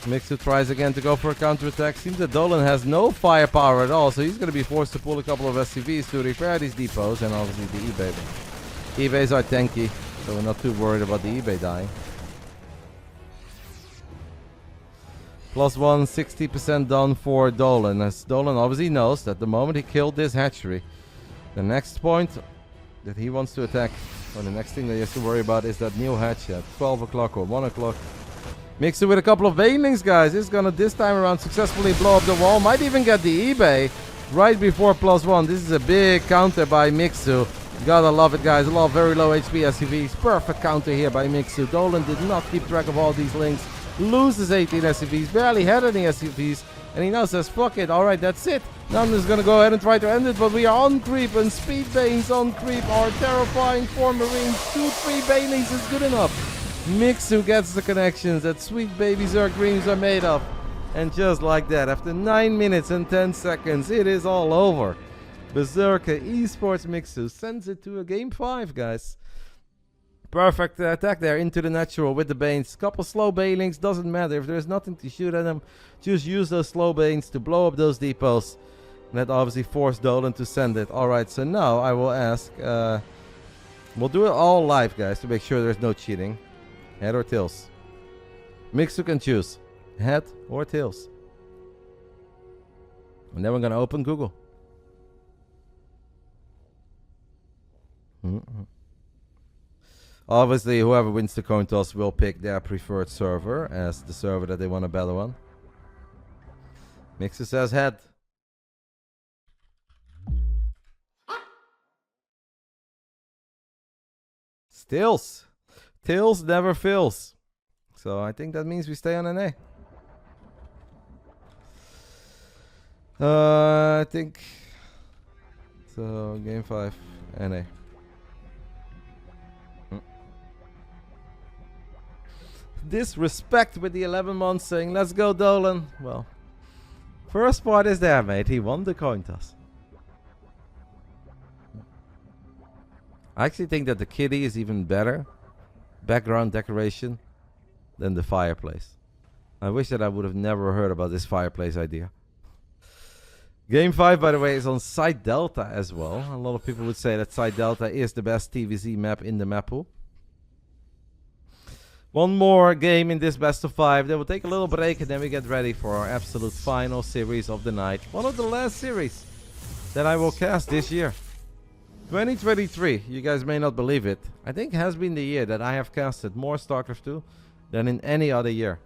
Mixu tries again to go for a counterattack. Seems that Dolan has no firepower at all, so he's going to be forced to pull a couple of SCVs to repair these depots, and obviously the eBay. eBays are tanky, so we're not too worried about the eBay dying. +1, 60% done for Dolan, as Dolan obviously knows that the moment he killed this hatchery, the next point that he wants to attack, or the next thing that he has to worry about is that new hatch at 12 o'clock or 1 o'clock. Mixu with a couple of Banelings, guys. Is gonna this time around successfully blow up the wall. Might even get the eBay right before +1. This is a big counter by Mixu. Gotta love it, guys. A lot of very low HP SCVs. Perfect counter here by Mixu. Dolan did not keep track of all these links. Loses 18 SCVs. Barely had any SCVs. And he now says, fuck it. Alright, that's it. Now I'm just gonna go ahead and try to end it. But we are on creep. And Speed Banes on creep are terrifying. 4 Marines. 2-3 Banelings is good enough. Mixu gets the connections that sweet baby Zerg dreams are made of. And just like that, after 9 minutes and 10 seconds, it is all over. Berserker Esports Mixu sends it to a game 5, guys. Perfect attack there into the natural with the Banes. Couple slow Banelings, doesn't matter. If there's nothing to shoot at them, just use those slow Banes to blow up those depots. And that obviously forced Dolan to send it. Alright, so now I will ask... we'll do it all live, guys, to make sure there's no cheating. Head or tails? Mixu can choose. Head or tails. And then we're going to open Google. Obviously, whoever wins the coin toss will pick their preferred server as the server that they want to battle on. Mixu says head. Tails. Tails never fails. So I think that means we stay on NA. I think... So, game 5, NA. Disrespect with the 11 months saying, let's go Dolan. Well, first part is there, mate. He won the coin toss. I actually think that the kitty is even better background decoration than the fireplace. I wish that I would have never heard about this fireplace idea. Game 5, by the way, is on Site Delta as well. A lot of people would say that Site Delta is the best TVZ map in the map pool. One more game in this best of 5. Then we'll take a little break and then we get ready for our absolute final series of the night. One of the last series that I will cast this year. 2023, you guys may not believe it, I think has been the year that I have casted more StarCraft 2 than in any other year.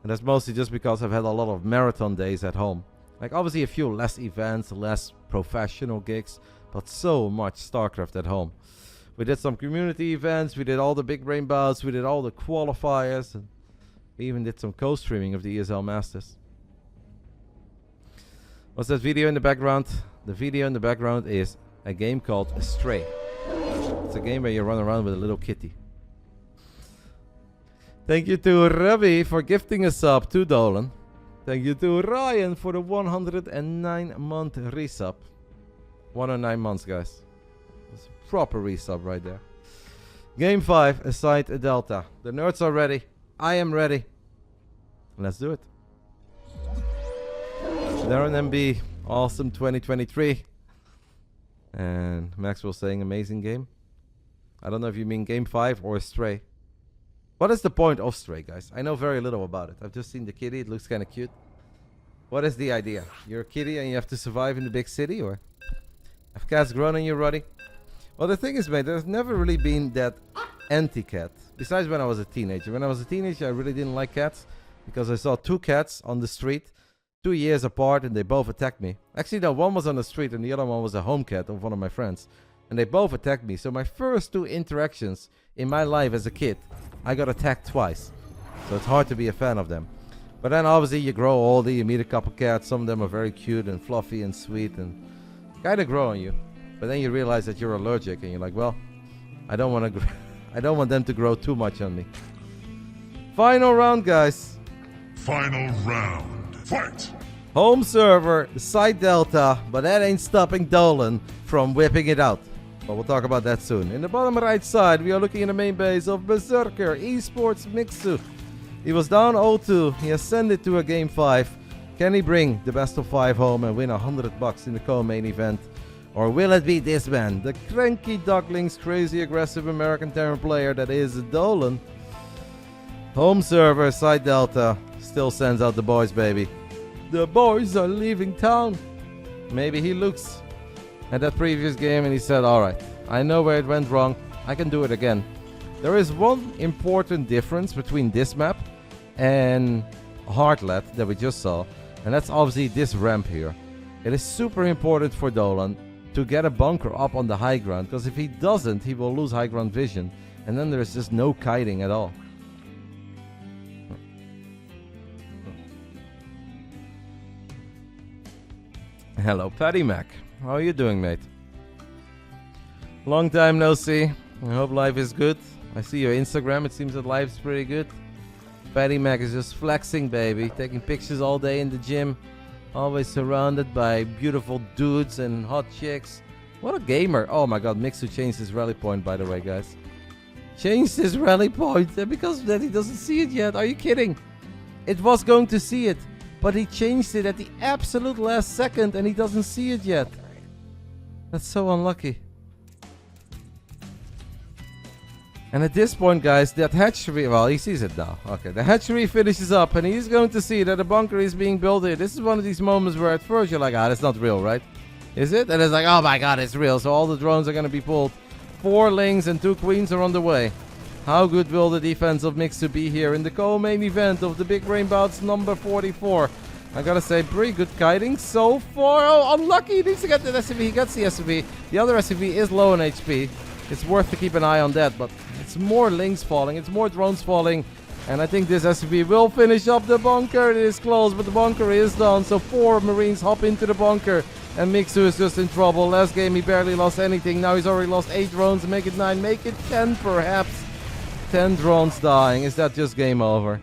And that's mostly just because I've had a lot of marathon days at home. Like obviously a few less events, less professional gigs, but so much StarCraft at home. We did some community events, we did all the Big Brain Bouts, we did all the qualifiers, and we even did some co-streaming of the ESL Masters. What's that video in the background? The video in the background is a game called Stray. It's a game where you run around with a little kitty. Thank you to Ravi for gifting a sub to Dolan. Thank you to Ryan for the 109-month resub. 109 months, guys. That's a proper resub right there. Game 5, aside a Delta. The nerds are ready. I am ready. Let's do it. Darren MB, awesome 2023. And Maxwell saying amazing game. I don't know if you mean game 5 or Stray. What is the point of Stray, guys? I know very little about it. I've just seen the kitty. It looks kind of cute. What is the idea? You're a kitty and you have to survive in the big city, or have cats grown on you, Roddy? Well, the thing is, mate, there's never really been that anti-cat. Besides when I was a teenager. When I was a teenager, I really didn't like cats because I saw 2 cats on the street 2 years apart and they both attacked me. Actually, no, one was on the street and the other one was a home cat of one of my friends. And they both attacked me. So my first 2 interactions in my life as a kid, I got attacked twice. So it's hard to be a fan of them. But then obviously you grow older, you meet a couple cats. Some of them are very cute and fluffy and sweet and kind of grow on you. But then you realize that you're allergic and you're like, well, I don't want to I don't want them to grow too much on me. Final round, guys. Final round. Fight! Home server, side Delta, but that ain't stopping Dolan from whipping it out. But we'll talk about that soon. In the bottom right side, we are looking in the main base of Berserker Esports Mixu. He was down 0-2. He ascended to a game 5. Can he bring the best of 5 home and win $100 in the co-main event? Or will it be this man, the cranky ducklings, crazy aggressive American Terran player that is Dolan? Home server, side Delta, still sends out the boys, baby. The boys are leaving town. Maybe he looks at that previous game and he said, alright, I know where it went wrong, I can do it again. There is one important difference between this map and Heartlet that we just saw, and that's obviously this ramp here. It is super important for Dolan to get a bunker up on the high ground, because if he doesn't, he will lose high ground vision, and then there's just no kiting at all. Hello, Paddy Mac. How are you doing, mate? Long time no see. I hope life is good. I see your Instagram. It seems that life's pretty good. Paddy Mac is just flexing, baby. Taking pictures all day in the gym. Always surrounded by beautiful dudes and hot chicks. What a gamer. Oh my god, Mixu changed his rally point, by the way, guys. Changed his rally point because of that he doesn't see it yet. Are you kidding? It was going to see it, but he changed it at the absolute last second and he doesn't see it yet. That's so unlucky. And at this point, guys, that hatchery, well, he sees it now. Okay, the hatchery finishes up and he's going to see that a bunker is being built here. This is one of these moments where at first you're like, ah, that's not real, right? Is it? And it's like, oh my god, it's real. So all the drones are going to be pulled. 4 lings and 2 queens are on the way. How good will the defense of Mixu be here in the co-main event of the Big Brain Bouts number 44? I gotta say, pretty good kiting so far. Oh, unlucky. He needs to get the SCV. He gets the SCV. The other SCV is low on HP. It's worth to keep an eye on that, but it's more lings falling, it's more drones falling, and I think this SCV will finish up the bunker. It is close, but the bunker is done, so 4 Marines hop into the bunker, and Mixu is just in trouble. Last game he barely lost anything, now he's already lost 8 drones, make it 9, make it 10 perhaps. 10 drones dying, is that just game over?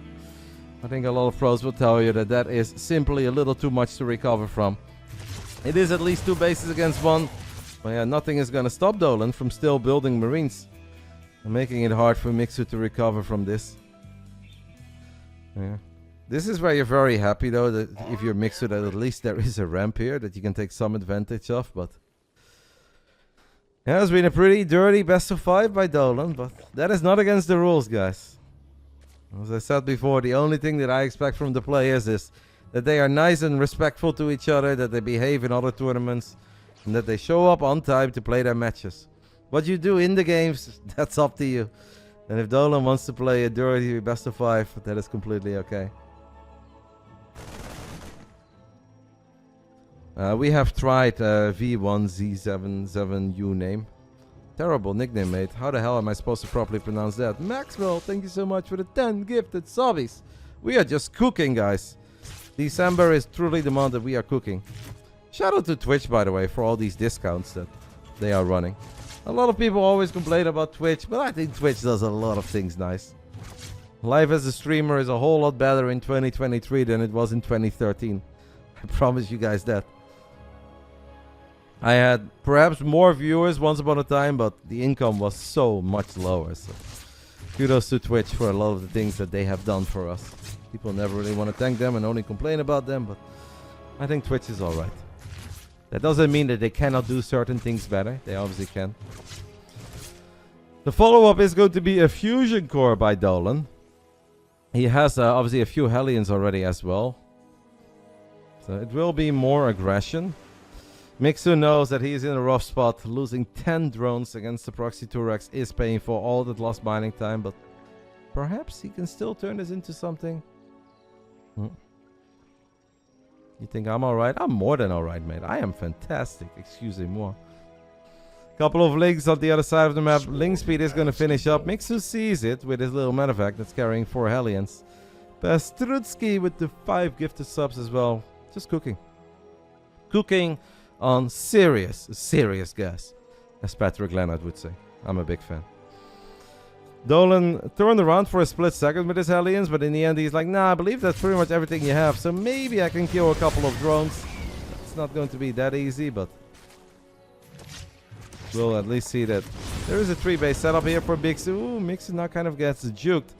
I think a lot of pros will tell you that that is simply a little too much to recover from. It is at least 2 bases against 1. But yeah, nothing is going to stop Dolan from still building Marines. And making it hard for Mixu to recover from this. Yeah. This is where you're very happy though, that if you're Mixu, that at least there is a ramp here that you can take some advantage of. But yeah, it's been a pretty dirty best of 5 by Dolan. But that is not against the rules, guys. As I said before, the only thing that I expect from the players is that they are nice and respectful to each other, that they behave in other tournaments, and that they show up on time to play their matches. What you do in the games, that's up to you. And if Dolan wants to play a dirty best of 5, that is completely okay. We have tried V1Z77U name. Terrible nickname, mate. How the hell am I supposed to properly pronounce that? Maxwell, thank you so much for the 10 gifted subbies. We are just cooking, guys. December is truly the month that we are cooking. Shout out to Twitch, by the way, for all these discounts that they are running. A lot of people always complain about Twitch, but I think Twitch does a lot of things nice. Life as a streamer is a whole lot better in 2023 than it was in 2013. I promise you guys that. I had perhaps more viewers once upon a time, but the income was so much lower. So kudos to Twitch for a lot of the things that they have done for us. People never really want to thank them and only complain about them, but I think Twitch is alright. That doesn't mean that they cannot do certain things better. They obviously can. The follow-up is going to be a fusion core by Dolan. He has obviously a few Hellions already as well. So it will be more aggression. Mixu knows that he is in a rough spot. Losing 10 drones against the Proxy Turex is painful. All that lost mining time, but perhaps he can still turn this into something. You think I'm alright? I'm more than alright, mate. I am fantastic. Excusez-moi. Couple of links on the other side of the map. Link speed is going to finish up. Mixu sees it with his little medevac that's carrying 4 Hellions. Pastrutsky with the 5 gifted subs as well. Just cooking. Cooking on serious gas. As Patrick Leonard would say. I'm a big fan. Dolan turned around for a split second with his Hellions, but in the end he's like, nah, I believe that's pretty much everything you have, so maybe I can kill a couple of drones. It's not going to be that easy, but we'll at least see that there is a 3-base setup here for Mixu. Ooh, Mixu now kind of gets juked.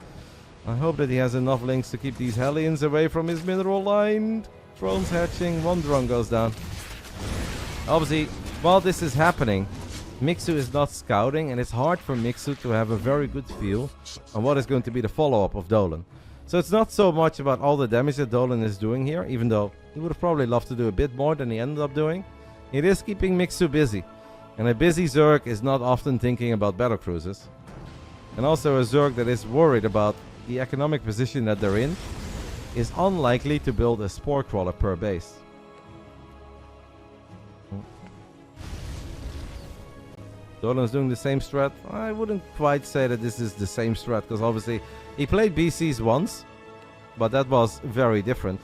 I hope that he has enough links to keep these Hellions away from his mineral line. Drones hatching, 1 drone goes down. Obviously, while this is happening, Mixu is not scouting, and it's hard for Mixu to have a very good feel on what is going to be the follow-up of Dolan. So it's not so much about all the damage that Dolan is doing here, even though he would have probably loved to do a bit more than he ended up doing. It is keeping Mixu busy, and a busy Zerg is not often thinking about battlecruisers. And also a Zerg that is worried about the economic position that they're in is unlikely to build a spore crawler per base. Dolan's doing the same strat. I wouldn't quite say that this is the same strat, because obviously he played BCs once, but that was very different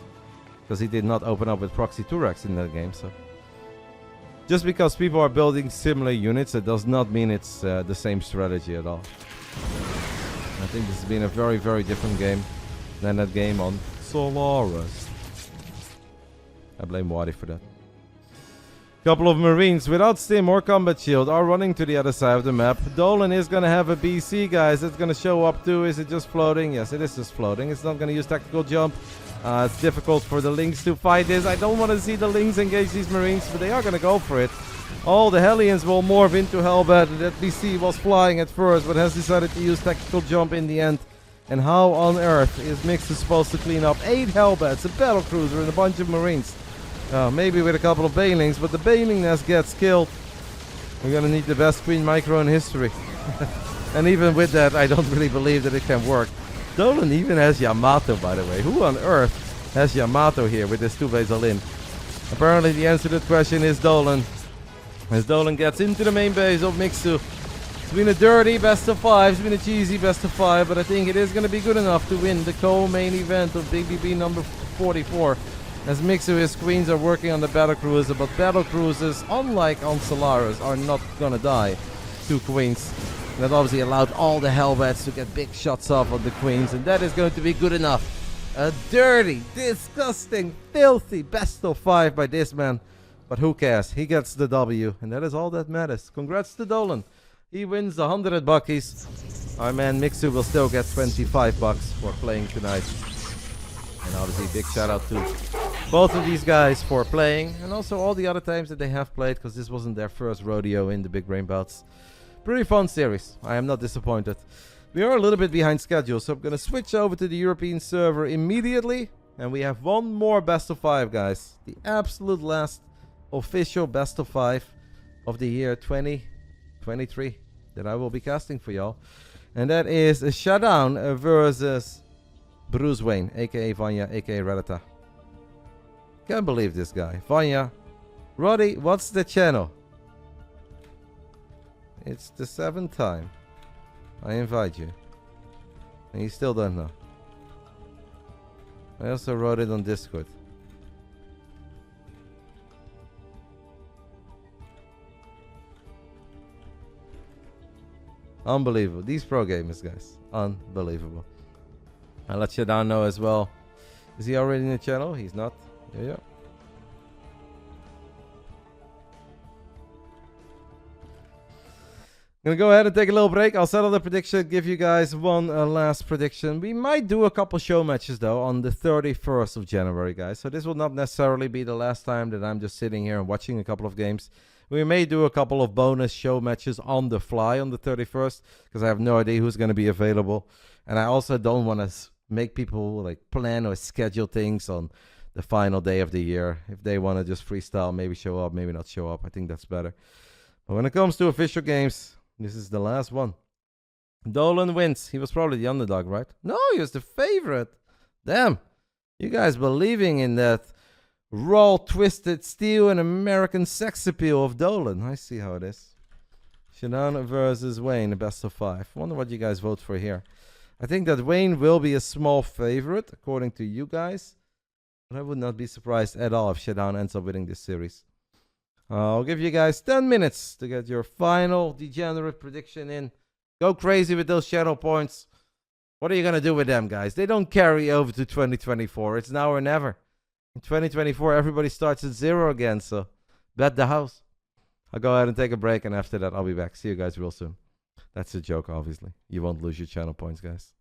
because he did not open up with Proxy Turex in that game. So just because people are building similar units, it does not mean it's the same strategy at all. I think this has been a very, very different game than that game on Solaris. I blame Wadi for that. Couple of Marines without stim or combat shield are running to the other side of the map. Dolan is going to have a BC, guys. It's going to show up too. Is it just floating? Yes, it is just floating. It's not going to use tactical jump. It's difficult for the Lynx to fight this. I don't want to see the Lynx engage these Marines, but they are going to go for it. All the Hellions will morph into Hellbat. That BC was flying at first, but has decided to use tactical jump in the end. And how on earth is Mixu supposed to clean up 8 Hellbats, a battlecruiser, and a bunch of Marines? Maybe with a couple of Banelings, but the Baneling nest gets killed. We're gonna need the best Queen Micro in history. And even with that, I don't really believe that it can work. Dolan even has Yamato, by the way. Who on earth has Yamato here with this 2-base all-in? Apparently the answer to the question is Dolan. As Dolan gets into the main base of Mixu. It's been a dirty best of 5, it's been a cheesy best of 5, but I think it is gonna be good enough to win the co-main event of BBB number 44. As Mixu, his queens are working on the battlecruiser, but battlecruisers, unlike on Solaris, are not gonna die to queens. That obviously allowed all the Hellbats to get big shots off of the queens, and that is going to be good enough. A dirty, disgusting, filthy best of 5 by this man. But who cares? He gets the W, and that is all that matters. Congrats to Dolan. He wins the 100 buckies. Our man Mixu will still get 25 bucks for playing tonight. And obviously big shout out to both of these guys for playing, and also all the other times that they have played, because this wasn't their first rodeo in the Big Brain Bouts. Pretty fun series. I am not disappointed. We are a little bit behind schedule, so I'm going to switch over to the European server immediately. And we have one more best of 5, guys. The absolute last official best of 5 of the year 2023 that I will be casting for y'all. And that is a shutdown versus Bruce Wayne, aka Vanya, aka Reddita. Can't believe this guy. Vanya, Roddy, what's the channel? It's the 7th time I invite you. And you still don't know. I also wrote it on Discord. Unbelievable. These pro gamers, guys. Unbelievable. I'll let Shadowne know as well. Is he already in the channel? He's not. Yeah. Gonna go ahead and take a little break. I'll settle the prediction, give you guys one last prediction. We might do a couple show matches though on the 31st of January, guys. So this will not necessarily be the last time that I'm just sitting here and watching a couple of games. We may do a couple of bonus show matches on the fly on the 31st because I have no idea who's going to be available. And I also don't want to make people like plan or schedule things on the final day of the year. If they want to just freestyle, maybe show up, maybe not show up. I think that's better. But when it comes to official games, this is the last one. Dolan wins. He was probably the underdog, right? No, he was the favorite. Damn. You guys believing in that raw, twisted steel and American sex appeal of Dolan. I see how it is. Shadowne versus Wayne, best of 5. Wonder what you guys vote for here. I think that Wayne will be a small favorite, according to you guys. But I would not be surprised at all if Shadowne ends up winning this series. I'll give you guys 10 minutes to get your final degenerate prediction in. Go crazy with those channel points. What are you going to do with them, guys? They don't carry over to 2024. It's now or never. In 2024, everybody starts at 0 again, so bet the house. I'll go ahead and take a break, and after that, I'll be back. See you guys real soon. That's a joke, obviously. You won't lose your channel points, guys.